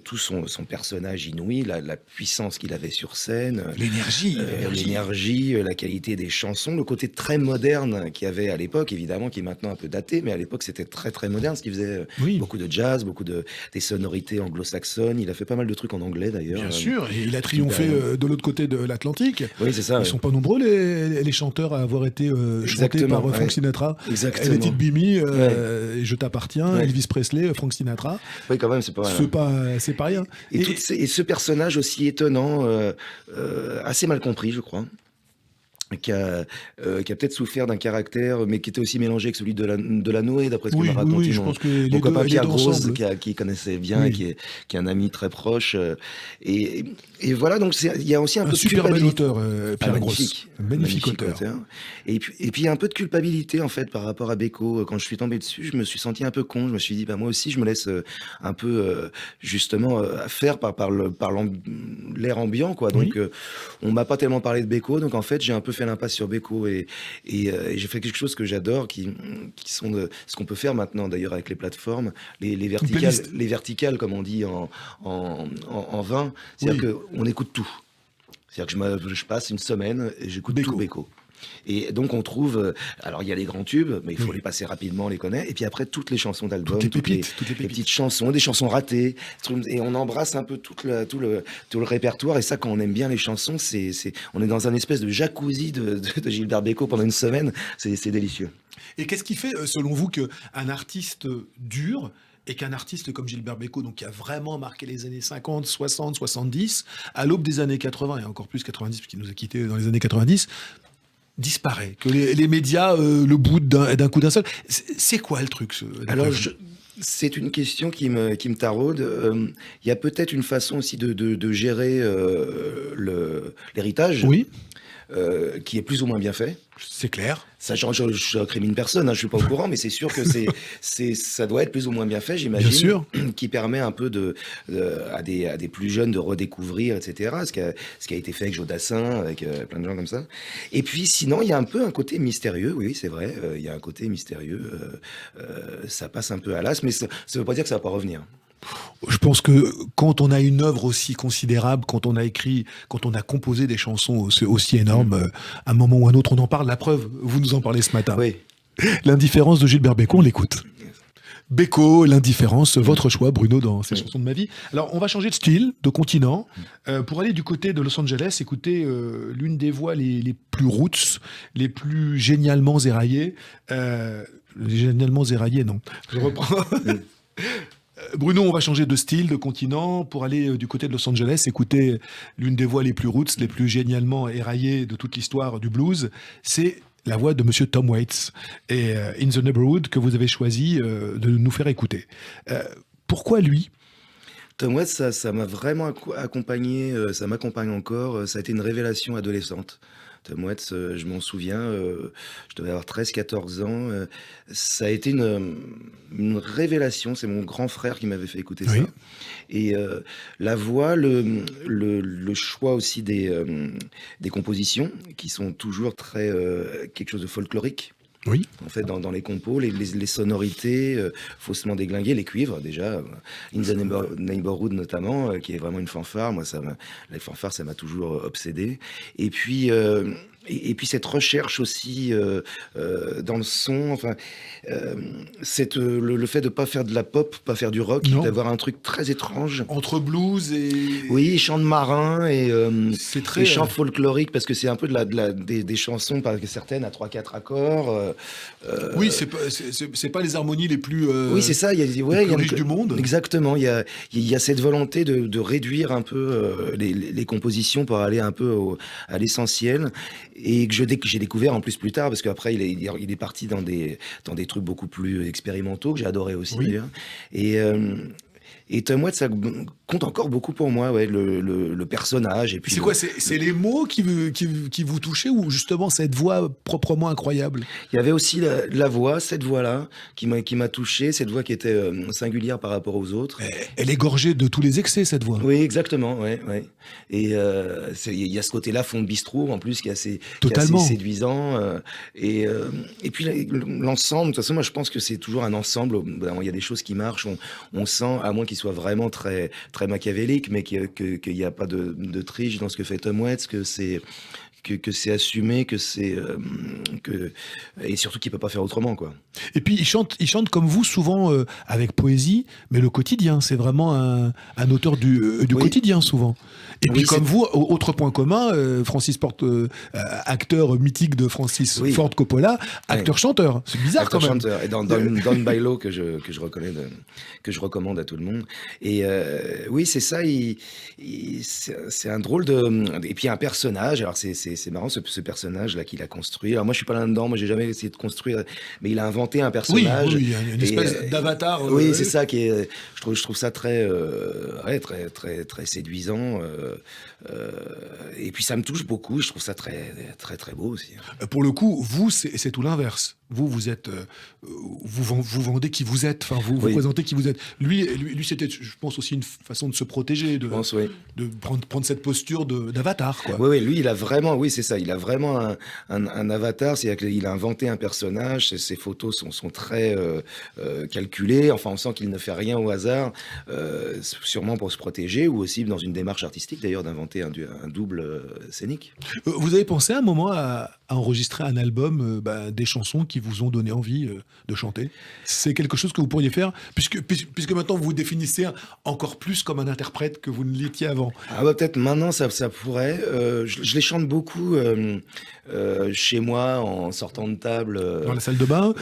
tout son personnage inouï, la puissance qu'il avait sur scène, L'énergie. l'énergie, la qualité des chansons, le côté très même moderne qu'il y avait à l'époque, évidemment, qui est maintenant un peu daté, mais à l'époque, c'était très, très moderne, ce qui faisait Oui. beaucoup de jazz, des sonorités anglo-saxonnes. Il a fait pas mal de trucs en anglais, d'ailleurs. Bien sûr, et il a triomphé de l'autre côté de l'Atlantique. Oui, c'est ça. Ils Ouais. sont pas nombreux les chanteurs à avoir été chantés Exactement, par Frank ouais. Sinatra. Exactement. Let It Be Me, et Je t'appartiens, Ouais. Elvis Presley, Frank Sinatra. Oui, quand même, c'est pas mal. C'est pas rien. Et ce personnage aussi étonnant, assez mal compris, je crois, qui a peut-être souffert d'un caractère, mais qui était aussi mélangé avec celui de la Noé, d'après ce que Oui, m'a raconté je pense que mon copain les Pierre deux Grosse, ensemble. qui connaissait bien, Oui. et qui est un ami très proche. Et, et voilà, donc il y a aussi un peu Un de super bel culpabilité. auteur, Pierre Magnifique, Gross. Magnifique auteur. Et puis il y a un peu de culpabilité en fait par rapport à Beko. Quand je suis tombé dessus, je me suis senti un peu con. Je me suis dit, bah moi aussi, je me laisse un peu justement faire par l'air ambiant, quoi. Donc on m'a pas tellement parlé de Beko, donc en fait j'ai un peu fait l'impasse sur Beko et j'ai fait quelque chose que j'adore, qui sont ce qu'on peut faire maintenant d'ailleurs avec les plateformes, les verticales comme on dit en vin. C'est-à-dire qu'on écoute tout. C'est-à-dire que je passe une semaine et j'écoute tout Beko. Et donc on trouve, alors il y a les grands tubes, mais il faut les passer rapidement, on les connaît. Et puis après toutes les chansons d'album, toutes les petites chansons, des chansons ratées, et on embrasse un peu tout le répertoire. Et ça, quand on aime bien les chansons, on est dans un espèce de jacuzzi de Gilbert Bécaud pendant une semaine. C'est délicieux. Et qu'est-ce qui fait, selon vous, qu'un artiste dure et qu'un artiste comme Gilbert Bécaud, donc qui a vraiment marqué les années 50, 60, 70, à l'aube des années 80 et encore plus 90, puisqu'il nous a quittés dans les années 90, disparaît, que les médias le boudent d'un coup d'un seul. C'est quoi le truc Alors, c'est une question qui me taraude. Il y a peut-être une façon aussi de gérer l'héritage, qui est plus ou moins bien fait. C'est clair. Ça, je incrimine personne, hein, je suis pas au courant, mais c'est sûr que ça doit être plus ou moins bien fait, j'imagine. Bien sûr. Qui permet un peu à des plus jeunes de redécouvrir, etc. Ce qui a été fait avec Jodassin, avec plein de gens comme ça. Et puis, sinon, il y a un peu un côté mystérieux, oui, c'est vrai. Il y a un côté mystérieux. Ça passe un peu à l'as, mais ça veut pas dire que ça va pas revenir. Je pense que quand on a une œuvre aussi considérable, quand on a composé des chansons aussi énormes, à un moment ou à un autre, on en parle. La preuve, vous nous en parlez ce matin. Oui. L'indifférence de Gilbert Bécaud, on l'écoute. Bécaud, l'indifférence, votre choix, Bruno, dans ces chansons de ma vie. Alors, on va changer de style, de continent, pour aller du côté de Los Angeles, écouter l'une des voix les plus roots, les plus génialement éraillées. Génialement éraillées, non. Je reprends. Bruno, on va changer de style, de continent, pour aller du côté de Los Angeles, écouter l'une des voix les plus roots, les plus génialement éraillées de toute l'histoire du blues. C'est la voix de Monsieur Tom Waits et In the Neighborhood que vous avez choisi de nous faire écouter. Pourquoi lui ? Tom Waits, ça m'a vraiment accompagné, ça m'accompagne encore. Ça a été une révélation adolescente. Tom Waits, je m'en souviens, je devais avoir 13-14 ans. Ça a été une révélation. C'est mon grand frère qui m'avait fait écouter ça. Et la voix, le choix aussi des compositions, qui sont toujours très quelque chose de folklorique. Oui. En fait, dans les compos, les sonorités faussement déglinguées, les cuivres déjà, In the Neighborhood notamment, qui est vraiment une fanfare. Moi, les fanfares, ça m'a toujours obsédé. Et puis cette recherche aussi dans le son, enfin, le fait de pas faire de la pop, pas faire du rock, d'avoir un truc très étrange. Entre blues et... Oui, chants de marins et chants folkloriques, parce que c'est un peu des chansons, parce que certaines à 3-4 accords. Oui, c'est pas les harmonies les plus, oui, c'est ça, les plus riches du monde. Exactement, il y a cette volonté de réduire un peu les compositions pour aller un peu à l'essentiel. Et que j'ai découvert en plus tard, parce qu'après il est parti dans des trucs beaucoup plus expérimentaux, que j'ai adoré aussi d'ailleurs. Et Tom Waits, ça compte encore beaucoup pour moi, ouais, le personnage. Et puis c'est quoi, c'est les mots qui vous touchaient, ou justement cette voix proprement incroyable ? Il y avait aussi la voix, cette voix-là, qui m'a touché, cette voix qui était singulière par rapport aux autres. Elle est gorgée de tous les excès, cette voix. Oui, exactement, ouais. Et il y a ce côté-là, fond de bistrot, en plus, qui est assez séduisant. Et puis l'ensemble, de toute façon, moi je pense que c'est toujours un ensemble. Il y a des choses qui marchent, on sent, à moins qu'il soit vraiment très, très machiavélique, mais qu'il n'y a pas de triche dans ce que fait Tom Waits, que que c'est assumé, et surtout qu'il peut pas faire autrement, quoi. Et puis il chante comme vous, souvent avec poésie, mais le quotidien, c'est vraiment un auteur du Oui, quotidien, souvent. Et puis oui, comme vous, autre point commun, Francis Ford, acteur mythique de Francis oui, Ford Coppola, oui. acteur-chanteur. C'est bizarre quand même. Acteur-chanteur, et dans Don Bailo que je recommande à tout le monde. Et oui, c'est ça. C'est un drôle de. Et puis un personnage. Alors c'est marrant ce personnage-là qu'il a construit. Alors moi, je suis pas là-dedans. Moi, j'ai jamais essayé de construire. Mais il a inventé un Oui, personnage. oui, une Et espèce d'avatar. oui, c'est ça qui est. Je trouve ça très, ouais, très, très, très séduisant. Et puis ça me touche beaucoup. Je trouve ça très, très, très beau aussi. Pour le coup, vous, c'est tout l'inverse. Vous êtes, vous vendez qui vous êtes. Enfin, vous Oui, présentez qui vous êtes. Lui, c'était, je pense aussi une façon de se protéger, je pense, oui. de prendre cette posture d'avatar, quoi. Oui, oui, lui, il a vraiment, oui, c'est ça, il a vraiment un avatar, c'est-à-dire qu'il a inventé un personnage, ses photos sont très calculées, enfin, on sent qu'il ne fait rien au hasard, sûrement pour se protéger, ou aussi dans une démarche artistique, d'ailleurs, d'inventer un double scénique. Vous avez pensé un moment à enregistrer un album, des chansons qui vous ont donné envie de chanter? C'est quelque chose que vous pourriez faire, puisque maintenant vous vous définissez encore plus comme un interprète que vous ne l'étiez avant. Ah bah peut-être maintenant ça pourrait. Je les chante beaucoup chez moi en sortant de table, Dans la salle de bain?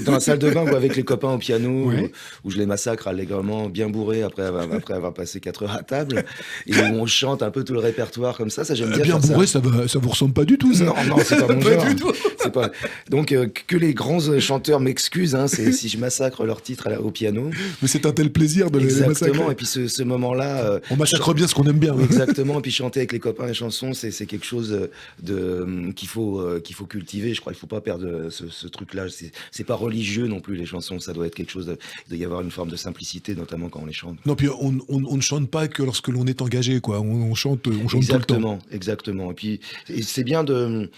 dans la salle de bain ou avec les copains au piano, Oui. où je les massacre allègrement, bien bourrés après avoir passé 4 heures à table, et où on chante un peu tout le répertoire comme ça j'aime bien Bien faire bourré, ça. ça vous ressemble pas du tout, ça. Non, non, c'est pas mon Pas genre. du tout. C'est pas. Donc que les grands chanteurs m'excusent, hein, c'est si je massacre leur titre au piano. Mais c'est un tel plaisir de les Exactement. massacrer. Et puis ce moment-là, On massacre bien ce qu'on aime bien. oui, exactement. Et puis chanter avec les copains les chansons, c'est quelque chose qu'il faut cultiver. Je crois qu'il faut pas perdre ce truc-là. C'est pas religieux non plus, les chansons. Ça doit être quelque chose. Il doit y avoir une forme de simplicité, notamment quand on les chante. Non, puis on ne chante pas que lorsque l'on est engagé, quoi. On chante tout le temps. Exactement, exactement. Et puis c'est bien de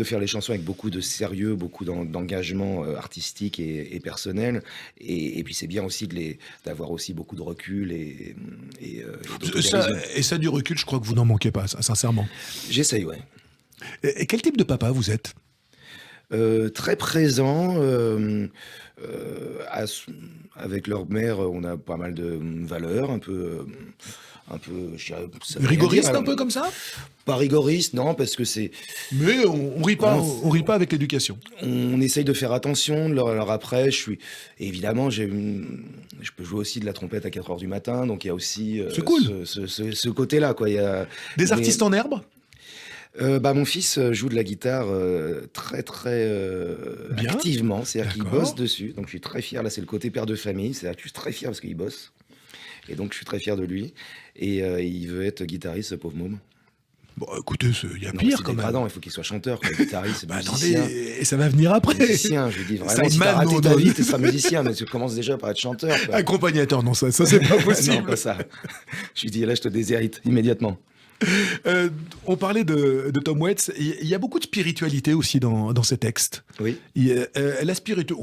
faire les chansons avec beaucoup de sérieux, beaucoup d'engagement artistique et personnel. Et puis c'est bien aussi d'avoir aussi beaucoup de recul et d'autodérision. Et ça, du recul, je crois que vous n'en manquez pas, ça, sincèrement. J'essaye, ouais. Et quel type de papa vous êtes? Très présent. À avec leur mère, on a pas mal de valeurs, je dirais, ça veut rien dire, Rigoriste un peu comme ça? pas rigoriste, non, parce que c'est Mais on rit pas, on on rit pas avec l'éducation. on essaye de faire attention. Alors après, évidemment, je peux jouer aussi de la trompette à 4 heures du matin, donc il y a aussi C'est cool. ce côté-là, quoi. Des Mais artistes en herbe? mon fils joue de la guitare très très Bien, activement, c'est-à-dire qu'il bosse d'accord. dessus. Donc je suis très fier. Là, c'est le côté père de famille. C'est-à-dire que je suis très fier parce qu'il bosse. Et donc je suis très fier de lui. Et il veut être guitariste, ce pauvre môme. Bon, écoutez, il y a Non, mais pire c'est quand même. dégradant. Il faut qu'il soit chanteur, quoi. Guitariste, Attendez, musicien. et ça va venir après. Musicien, je lui dis vraiment, si Sideman, t'as raté non, ta non. vie, tu seras musicien, mais tu commences déjà par être chanteur, quoi. Accompagnateur, non, ça c'est pas Non, possible. pas ça. Je lui dis, là, je te déshérite immédiatement. On parlait de Tom Waits. Il y a beaucoup de spiritualité aussi dans ces textes. Oui. La spiritualité,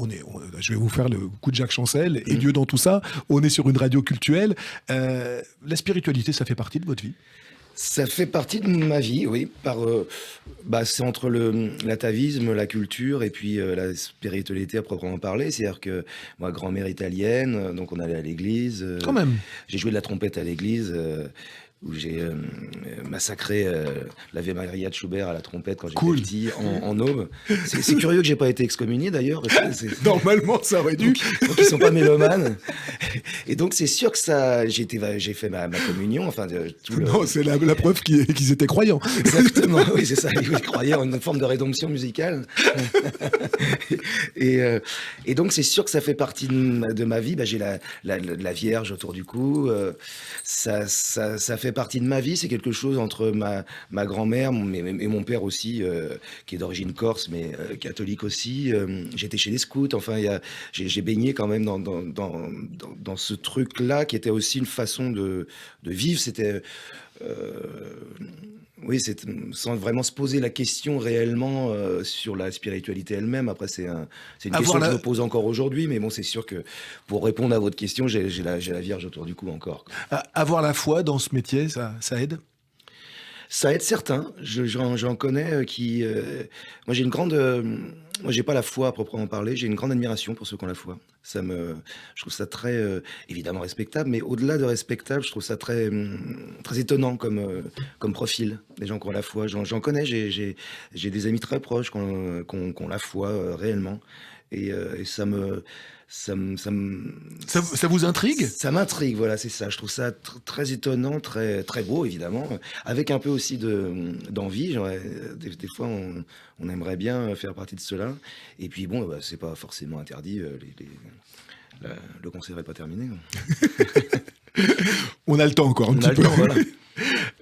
je vais vous faire le coup de Jacques Chancel et Dieu dans tout ça. On est sur une radio cultuelle. La spiritualité, ça fait partie de votre vie? Ça fait partie de ma vie, oui. C'est entre l'atavisme, la culture et puis la spiritualité à proprement parler. C'est-à-dire que moi, grand-mère italienne, donc on allait à l'église. Quand même. J'ai joué de la trompette à l'église. Où j'ai massacré l'Ave Maria de Schubert à la trompette quand j'étais Cool. petit, en aube. C'est curieux que j'ai pas été excommunié d'ailleurs, parce que Normalement, ça aurait dû. donc ils sont pas mélomanes. Et donc c'est sûr que j'ai fait ma communion, enfin Non, c'est la preuve qu'ils étaient croyants. Exactement, oui, c'est ça. Ils croyaient en une forme de rédemption musicale. Et donc, c'est sûr que ça fait partie de ma vie. J'ai la Vierge autour du cou. Ça fait partie de ma vie. C'est quelque chose entre ma grand-mère et mon père aussi, qui est d'origine corse, mais catholique aussi. J'étais chez les scouts. Enfin, j'ai baigné quand même dans ce truc-là, qui était aussi une façon de vivre. C'était... oui, sans vraiment se poser la question réellement sur la spiritualité elle-même. Après, c'est une question que je me pose encore aujourd'hui, mais bon, c'est sûr que pour répondre à votre question, j'ai la Vierge autour du cou encore, quoi. Avoir la foi dans ce métier, ça aide? Ça aide certains. J'en connais qui. Moi, j'ai une grande. Moi, j'ai pas la foi à proprement parler. J'ai une grande admiration pour ceux qui ont la foi. Je trouve ça très, évidemment respectable, mais au-delà de respectable, je trouve ça très étonnant comme profil. Les gens qui ont la foi. J'en connais. J'ai des amis très proches qui ont la foi réellement. Et Ça vous intrigue? ça m'intrigue, voilà, c'est ça. Je trouve ça très étonnant, très beau, évidemment, avec un peu aussi d'envie. Des fois, on aimerait bien faire partie de cela. Et puis, bon, bah, c'est pas forcément interdit. Le concert n'est pas terminé. On a le temps encore un On petit a le peu. temps, voilà.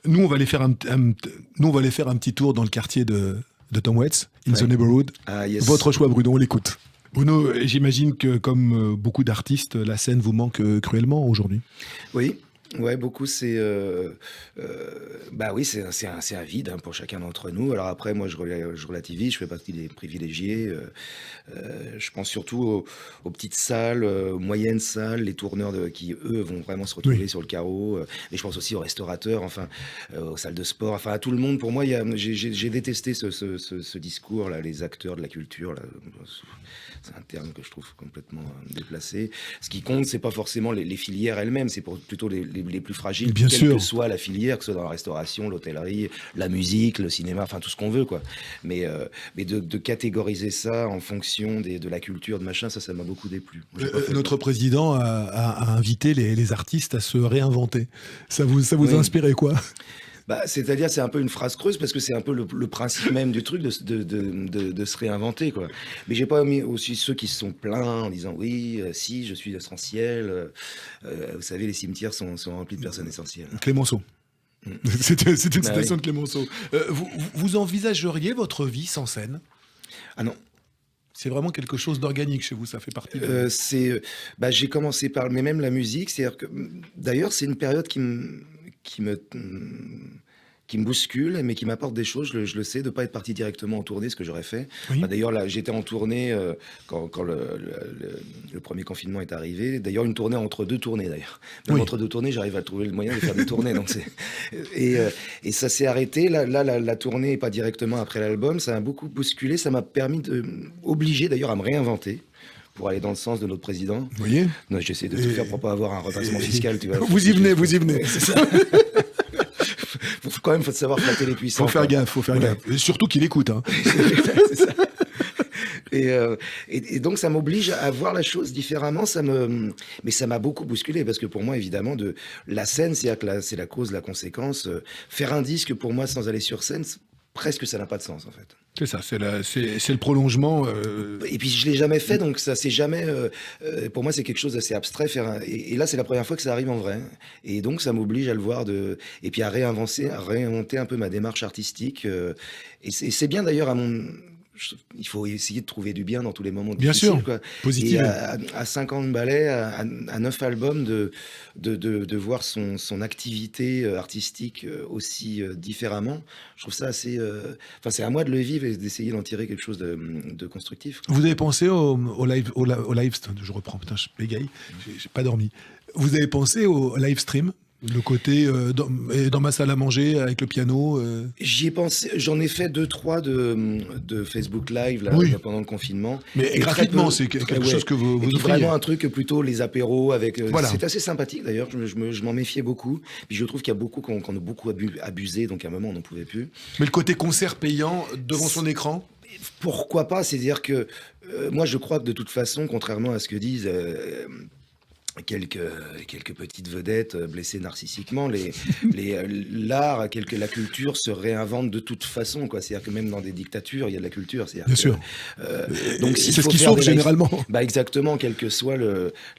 Nous, on va aller faire nous, on va aller faire un petit tour dans le quartier de Tom Waits, In the Ouais. Neighborhood. Ah, yes. Votre choix, Bruno, on l'écoute. Bruno, j'imagine que comme beaucoup d'artistes, la scène vous manque cruellement aujourd'hui. Oui, ouais, beaucoup, bah oui, c'est un vide hein, pour chacun d'entre nous. Alors après, moi, je relativise, je fais partie des privilégiés. Je pense surtout aux petites salles, aux moyennes salles, les tourneurs qui, eux, vont vraiment se retrouver Oui. sur le carreau. Mais je pense aussi aux restaurateurs, enfin, aux salles de sport, enfin, à tout le monde. Pour moi, j'ai détesté ce discours-là, les acteurs de la culture, là. C'est un terme que je trouve complètement déplacé. Ce qui compte, c'est pas forcément les filières elles-mêmes, c'est plutôt les plus fragiles, Bien quelle sûr. que soit la filière, que ce soit dans la restauration, l'hôtellerie, la musique, le cinéma, enfin tout ce qu'on veut, quoi. Mais de catégoriser ça en fonction de la culture, de machin, ça m'a beaucoup déplu. J'ai pas fait le Notre président a invité les artistes à se réinventer. Ça vous a Oui. inspiré quoi? Bah, c'est-à-dire, c'est un peu une phrase creuse parce que c'est un peu le principe même du truc de se réinventer, quoi. Mais j'ai pas mis aussi ceux qui se sont plaints en disant oui, si, je suis essentiel. Vous savez, les cimetières sont remplis de personnes essentielles. Clémenceau. Mm. C'était une Bah citation oui. de Clémenceau. Vous envisageriez votre vie sans scène? Ah non. C'est vraiment quelque chose d'organique chez vous, ça fait partie de... Bah, j'ai commencé par, mais même la musique, c'est-à-dire que, d'ailleurs, c'est une période qui me bouscule, mais qui m'apporte des choses, je le sais, de ne pas être parti directement en tournée, ce que j'aurais fait. Oui. Bah, d'ailleurs, là, j'étais en tournée quand le premier confinement est arrivé. D'ailleurs, une tournée entre deux tournées, d'ailleurs. Même Oui. entre deux tournées, j'arrive à trouver le moyen de faire des tournées. Donc et ça s'est arrêté. Là, la tournée n'est pas directement après l'album. Ça m'a beaucoup bousculé. Ça m'a permis obligé d'ailleurs à me réinventer pour aller dans le sens de notre président. Vous voyez? Non, j'essaie de tout faire pour pas avoir un redressement fiscal. Tu vois. Vous y venez. C'est ça. Quand même, faut savoir flatter les puissants. Faut faire quoi. gaffe, faut faire Ouais. gaffe. Et surtout qu'il écoute. Hein. C'est ça. Et donc, ça m'oblige à voir la chose différemment. Mais ça m'a beaucoup bousculé parce que pour moi, évidemment, la scène, c'est la cause, la conséquence. Faire un disque, pour moi, sans aller sur scène, presque ça n'a pas de sens, en fait. C'est ça, c'est le prolongement. Et puis je l'ai jamais fait, donc ça c'est jamais. Pour moi, c'est quelque chose d'assez abstrait. Et là, c'est la première fois que ça arrive en vrai. Et donc, ça m'oblige à le voir et puis à réinventer un peu ma démarche artistique. Et c'est bien d'ailleurs il faut essayer de trouver du bien dans tous les moments Bien difficiles, sûr, quoi. positif. Et à 50 ballets, à 9 albums, de voir son activité artistique aussi différemment, je trouve ça assez. Enfin, c'est à moi de le vivre et d'essayer d'en tirer quelque chose de constructif. Vous avez pensé au live, je reprends, putain, je bégaye, j'ai pas dormi. Vous avez pensé au live stream, le côté dans ma salle à manger avec le piano J'y ai pensé, j'en ai fait 2-3 de Facebook Live là, Oui. pendant le confinement. Mais Et gratuitement, très peu- c'est quelque ouais. chose que vous Et puis offriez. vraiment un truc plutôt les apéros avec. Voilà. C'est assez sympathique d'ailleurs. Je m'en méfiais beaucoup. Puis je trouve qu'il y a beaucoup qu'on a beaucoup abusé, donc à un moment on n'en pouvait plus. Mais le côté concert payant devant son écran. Pourquoi pas? C'est-à-dire que moi je crois que de toute façon, contrairement à ce que disent quelques petites vedettes blessées narcissiquement, l'art, la culture se réinvente de toute façon, quoi. C'est-à-dire que même dans des dictatures, il y a de la culture. Bien sûr. Donc C'est ce qui sauve généralement. Bah exactement, quelles que soient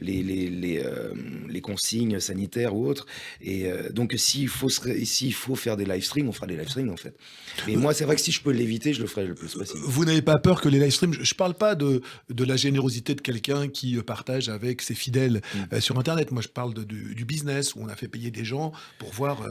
les consignes sanitaires ou autres. Et donc s'il faut faire des live streams, on fera des live streams en fait. Mais moi, c'est vrai que si je peux l'éviter, je le ferai le plus possible. Vous n'avez pas peur que les live streams, je parle pas de la générosité de quelqu'un qui partage avec ses fidèles sur Internet. Moi, je parle du business où on a fait payer des gens pour voir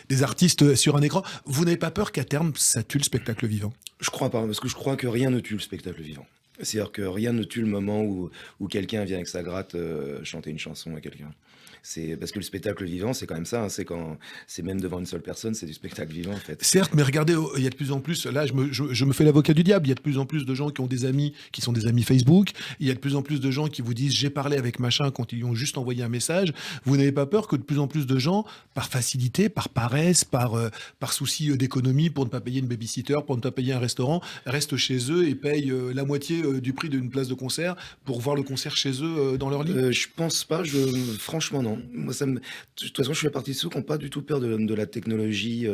des artistes sur un écran. Vous n'avez pas peur qu'à terme, ça tue le spectacle vivant? Je crois pas, parce que je crois que rien ne tue le spectacle vivant. C'est-à-dire que rien ne tue le moment où quelqu'un vient avec sa gratte chanter une chanson à quelqu'un. C'est parce que le spectacle vivant, c'est quand même ça, hein, c'est même devant une seule personne, c'est du spectacle vivant en fait. Certes, mais regardez, il y a de plus en plus, là je me fais l'avocat du diable, il y a de plus en plus de gens qui ont des amis, qui sont des amis Facebook, il y a de plus en plus de gens qui vous disent j'ai parlé avec machin quand ils lui ont juste envoyé un message. Vous n'avez pas peur que de plus en plus de gens, par facilité, par paresse, par souci d'économie, pour ne pas payer une babysitter, pour ne pas payer un restaurant, restent chez eux et payent la moitié du prix d'une place de concert pour voir le concert chez eux dans leur lit? Je pense pas, franchement non. Moi, de toute façon, je fais partie de ceux qui n'ont pas du tout peur de la technologie.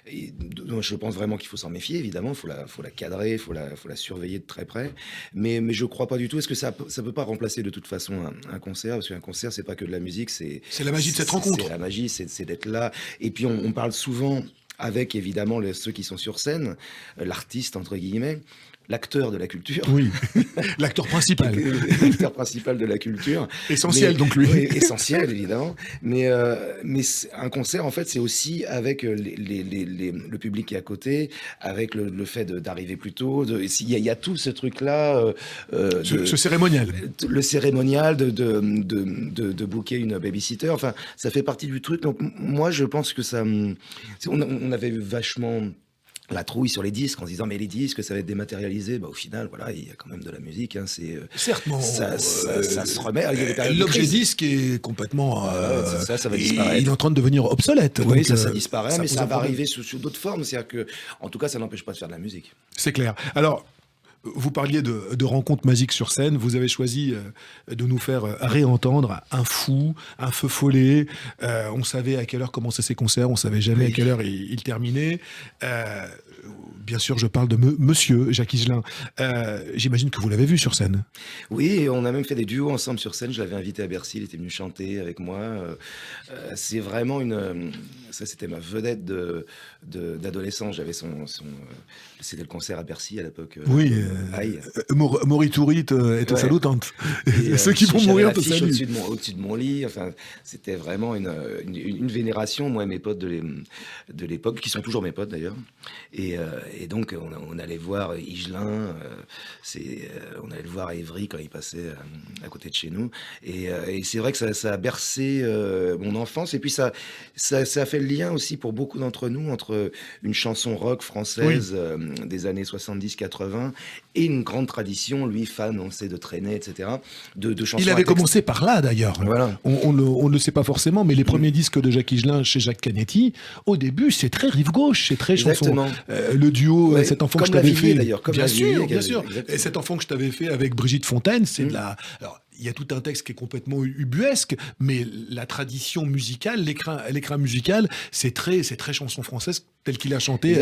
Je pense vraiment qu'il faut s'en méfier, évidemment. Faut la cadrer, faut la surveiller de très près. Mais je crois pas du tout. Est-ce que ça peut pas remplacer de toute façon un concert? Parce qu'un concert, c'est pas que de la musique, C'est la magie de cette rencontre. C'est la magie, c'est d'être là. Et puis, on parle souvent avec, évidemment, ceux qui sont sur scène, l'artiste, entre guillemets, l'acteur de la culture. Oui, l'acteur principal. L'acteur principal de la culture. Essentiel, donc lui. Oui, essentiel, évidemment. Mais un concert, en fait, c'est aussi avec le public qui est à côté, avec le fait d'arriver plus tôt. Il y a tout ce truc-là. Ce cérémonial. Le cérémonial de booker une babysitter. Enfin, ça fait partie du truc. Donc, moi, je pense que ça... On avait vachement... la trouille sur les disques en se disant mais les disques ça va être dématérialisé. Au final voilà, il y a quand même de la musique, hein, certes, ça se remet. L'objet disque est complètement ça va disparaître. Il est en train de devenir obsolète. Oui, donc, ça disparaît, mais ça va arriver sous d'autres formes. C'est-à-dire que en tout cas ça n'empêche pas de faire de la musique. C'est clair. Alors vous parliez de rencontres magiques sur scène. Vous avez choisi de nous faire réentendre un fou, un feu follet. On savait à quelle heure commençaient ces concerts. On savait jamais à quelle heure ils terminaient. Bien sûr, je parle de Monsieur Jacques Higelin. J'imagine que vous l'avez vu sur scène. Oui, on a même fait des duos ensemble sur scène. Je l'avais invité à Bercy, il était venu chanter avec moi. C'est vraiment ça, c'était ma vedette d'adolescent. J'avais c'était le concert à Bercy à l'époque. Oui, Aïe. Moriturit et te salutante. Ceux qui vont mourir te saluent. Au-dessus de mon lit. Enfin, c'était vraiment une vénération. Moi et mes potes de l'époque, qui sont toujours mes potes d'ailleurs. Et donc, on allait voir Higelin, on allait le voir à Évry quand il passait à côté de chez nous. Et c'est vrai que ça a bercé mon enfance. Et puis, ça a fait le lien aussi pour beaucoup d'entre nous entre une chanson rock française des années 70-80 et une grande tradition, lui, fan, on sait, de traîner, etc. De chansons. Il avait commencé par là, d'ailleurs. Voilà. On ne le sait pas forcément, mais les premiers disques de Jacques Higelin chez Jacques Canetti, au début, c'est très rive gauche, c'est très chanson. Le duo, cet enfant que je t'avais fait. D'ailleurs, bien sûr. Exactement. Et cet enfant que je t'avais fait avec Brigitte Fontaine, c'est de la... Alors, il y a tout un texte qui est complètement ubuesque, mais la tradition musicale, l'écran musical, c'est très chanson française tel qu'il a chanté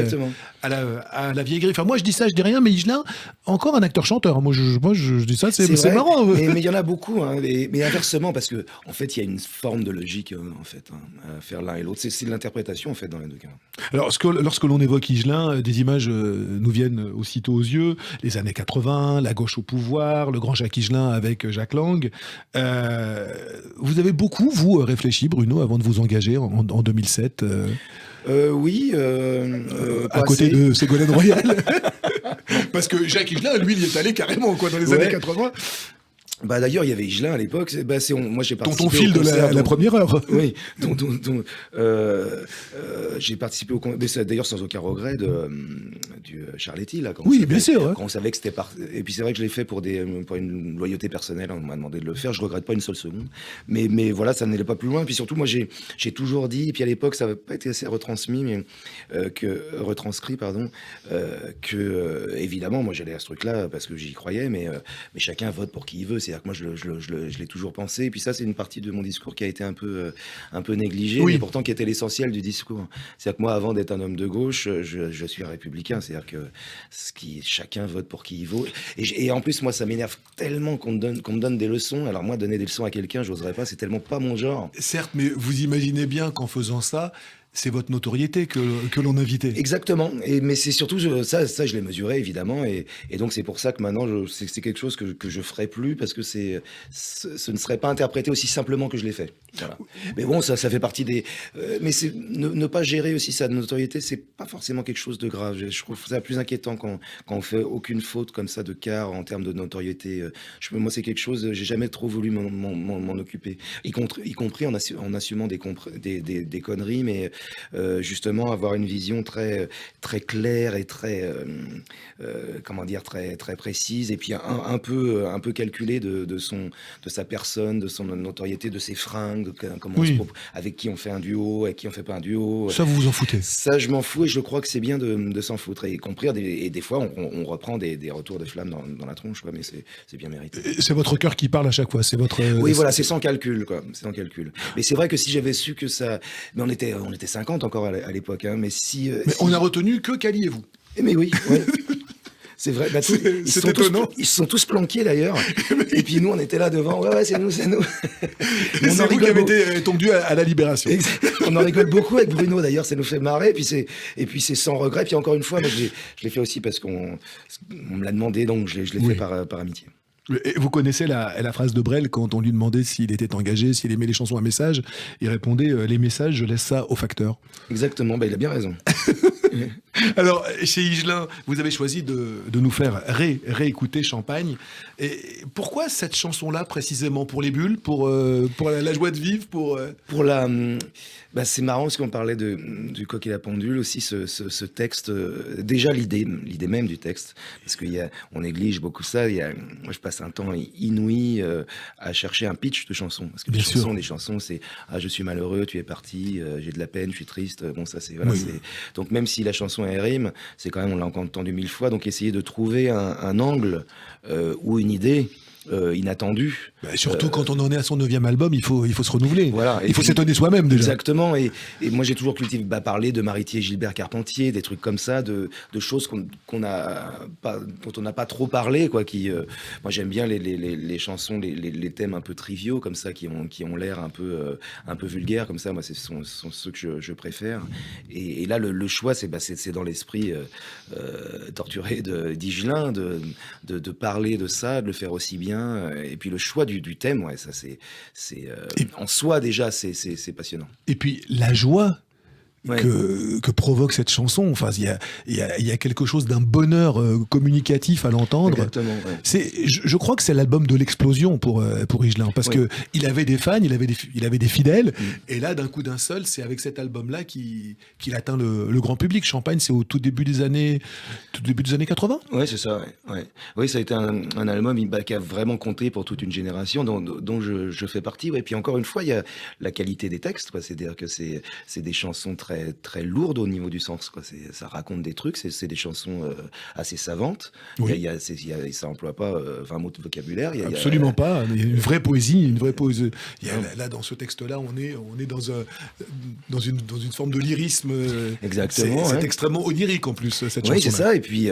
à la vieille griffe. Enfin, moi, je dis ça, je dis rien, mais Higelin, encore un acteur-chanteur. Moi, je dis ça, c'est marrant. Mais il y en a beaucoup, hein, mais inversement, parce que en fait, il y a une forme de logique en fait, à faire l'un et l'autre. C'est de l'interprétation, en fait, dans les deux cas. Alors, lorsque l'on évoque Higelin, des images nous viennent aussitôt aux yeux. Les années 80, la gauche au pouvoir, le grand Jacques Higelin avec Jacques Lang. Vous avez beaucoup, vous, réfléchi, Bruno, avant de vous engager en 2007 oui. à côté de Ségolène Royal. Parce que Jacques Higelin, lui, il y est allé carrément dans les années 80. D'ailleurs, il y avait Higelin à l'époque. Moi, j'ai participé ton fil de la première heure. Oui, j'ai participé au concert, d'ailleurs sans aucun regret, du Charletti, là. Bien sûr. Quand on savait que c'était Et puis c'est vrai que je l'ai fait pour une loyauté personnelle. On m'a demandé de le faire. Je regrette pas une seule seconde. Mais voilà, ça n'allait pas plus loin. Et puis surtout, moi, j'ai toujours dit, et puis à l'époque, ça n'avait pas été assez retranscrit, que évidemment, moi, j'allais à ce truc-là parce que j'y croyais, mais chacun vote pour qui il veut. C'est-à-dire que moi, je l'ai toujours pensé. Et puis ça, c'est une partie de mon discours qui a été un peu négligée, mais pourtant qui était l'essentiel du discours. C'est-à-dire que moi, avant d'être un homme de gauche, je suis un républicain. C'est-à-dire que chacun vote pour qui il veut. Et en plus, moi, ça m'énerve tellement qu'on me donne des leçons. Alors moi, donner des leçons à quelqu'un, j'oserais pas. C'est tellement pas mon genre. Certes, mais vous imaginez bien qu'en faisant ça, C'est votre notoriété que l'on invitait. Exactement. Mais c'est surtout ça, je l'ai mesuré évidemment, et donc c'est pour ça que maintenant c'est quelque chose que je ferai plus, parce que ce ne serait pas interprété aussi simplement que je l'ai fait. Voilà. Mais bon, ça fait partie des. Mais ne pas gérer aussi sa notoriété, c'est pas forcément quelque chose de grave. Je trouve ça plus inquiétant quand on fait aucune faute comme ça de quart en termes de notoriété. Moi, c'est quelque chose. J'ai jamais trop voulu m'en occuper, y compris en assumant des conneries, mais justement avoir une vision très très claire et très comment dire, très très précise, et puis un peu calculée de sa personne, de son notoriété, de ses fringues, comment Oui. avec qui on fait un duo, avec qui on fait pas un duo. Ça, vous vous en foutez. Ça, je m'en fous, et je crois que c'est bien de s'en foutre, et y compris des fois on reprend des retours de flamme dans la tronche, quoi, mais c'est bien mérité. C'est votre cœur qui parle à chaque fois. C'est votre. Oui, voilà, c'est sans calcul, quoi. C'est sans calcul. Mais c'est vrai que si j'avais su que ça, mais on était 50 encore à l'époque, hein. Mais Mais on a retenu que Cali et vous. Mais oui, ouais. C'est vrai. Bah, c'est étonnant. Ils se sont tous planqués d'ailleurs. Et puis nous, on était là devant. Ouais, c'est nous, c'est nous. C'est vous qui avez été tondu à la Libération. On en rigole beaucoup avec Bruno d'ailleurs, ça nous fait marrer. Et puis c'est sans regret. Puis encore une fois, moi, je l'ai fait aussi parce qu'on me l'a demandé, donc je l'ai fait par amitié. Et vous connaissez la phrase de Brel quand on lui demandait s'il était engagé, s'il aimait les chansons à message. Il répondait les messages, je laisse ça au facteur. Exactement, il a bien raison. Alors, chez Higelin, vous avez choisi de nous faire réécouter Champagne. Et pourquoi cette chanson-là, précisément? Pour les bulles? Pour la joie de vivre? Pour la... c'est marrant parce qu'on parlait du coq et la pendule aussi, ce texte. Déjà, l'idée même du texte. Parce qu'on néglige beaucoup ça. Moi, je passe un temps inouï à chercher un pitch de chanson. Parce que les chansons, c'est « Ah, je suis malheureux, tu es parti, j'ai de la peine, je suis triste. » Bon, ça, c'est... Voilà, donc, même si la chanson est rime, c'est quand même, on l'a encore entendu 1000 fois. Donc, essayer de trouver un angle ou une idée inattendue. Surtout quand on en est à son 9e album, il faut se renouveler. Voilà. Il faut s'étonner soi-même déjà. Exactement. Et moi, j'ai toujours cultivé, parler de Maritier, Gilbert Carpentier, des trucs comme ça, de choses dont on n'a pas trop parlé, quoi. Moi, j'aime bien les chansons, les thèmes un peu triviaux comme ça, qui ont l'air un peu vulgaires comme ça. Moi, ce sont ceux que je préfère. Et là, le choix, c'est dans l'esprit torturé d'Higelin, de parler de ça, de le faire aussi bien. Et puis le choix du thème, ouais, ça en soi déjà, c'est passionnant. Et puis la joie que provoque cette chanson. Enfin, il y a quelque chose d'un bonheur communicatif à l'entendre. Exactement. Ouais. Je crois que c'est l'album de l'explosion pour Higelin, parce que il avait des fans, il avait des fidèles, et là, d'un coup d'un seul, c'est avec cet album-là qu'il atteint le grand public. Champagne, c'est au tout début des années 80. Ouais, c'est ça. Ouais. Oui, ça a été un album qui a vraiment compté pour toute une génération dont je fais partie. Ouais. Et puis encore une fois, il y a la qualité des textes, quoi. C'est-à-dire que c'est des chansons très très lourde au niveau du sens, quoi. Ça raconte des trucs, c'est des chansons assez savantes. Oui. Ça emploie pas 20 mots de vocabulaire. Absolument pas. Il y a une vraie poésie, Là, dans ce texte-là, on est dans une forme de lyrisme. Exactement. C'est extrêmement onirique en plus, cette chanson. Oui, c'est ça. Et puis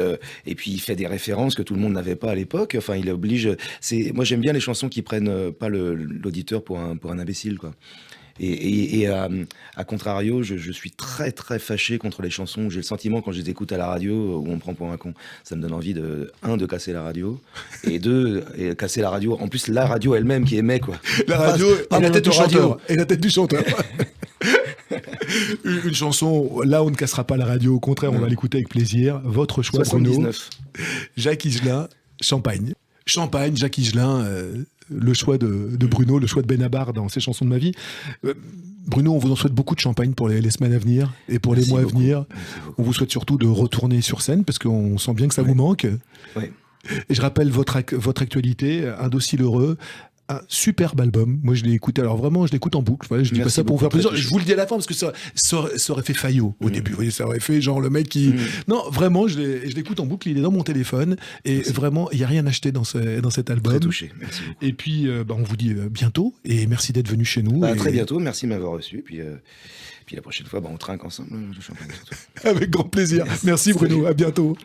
il fait des références que tout le monde n'avait pas à l'époque. Enfin, il oblige. Moi, j'aime bien les chansons qui prennent pas l'auditeur pour un imbécile, quoi. Et à contrario, je suis très très fâché contre les chansons où j'ai le sentiment, quand je les écoute à la radio, où on me prend pour un con. Ça me donne envie de casser la radio, et casser la radio. En plus, la radio elle-même qui émet, quoi. La radio et la tête du chanteur. Et la tête du chanteur. Une chanson, là on ne cassera pas la radio, au contraire, on va l'écouter avec plaisir. Votre choix, 79. Jacques Higelin, Champagne. Champagne, Jacques Higelin, le choix de Bruno, le choix de Benabar dans ses chansons de ma vie. Bruno, on vous en souhaite beaucoup de champagne pour les semaines à venir et pour les mois à venir. On vous souhaite surtout de retourner sur scène, parce qu'on sent bien que ça vous manque. Ouais. Et je rappelle votre actualité, Indocile heureux. Un superbe album. Moi, je l'ai écouté. Alors vraiment, je l'écoute en boucle. Voilà, je dis pas ça pour vous faire plaisir. Je vous le dis à la fin parce que ça aurait fait Fayot au début. Vous voyez, ça aurait fait genre le mec qui. Non, vraiment, je l'écoute en boucle. Il est dans mon téléphone et vraiment, il y a rien acheté dans cet album. Très touché. Merci beaucoup. Et puis, on vous dit bientôt et merci d'être venu chez nous. Très bientôt. Merci de m'avoir reçu. Puis la prochaine fois, on trinque ensemble. Le champagne surtout. Avec grand plaisir. Merci Bruno. À bientôt.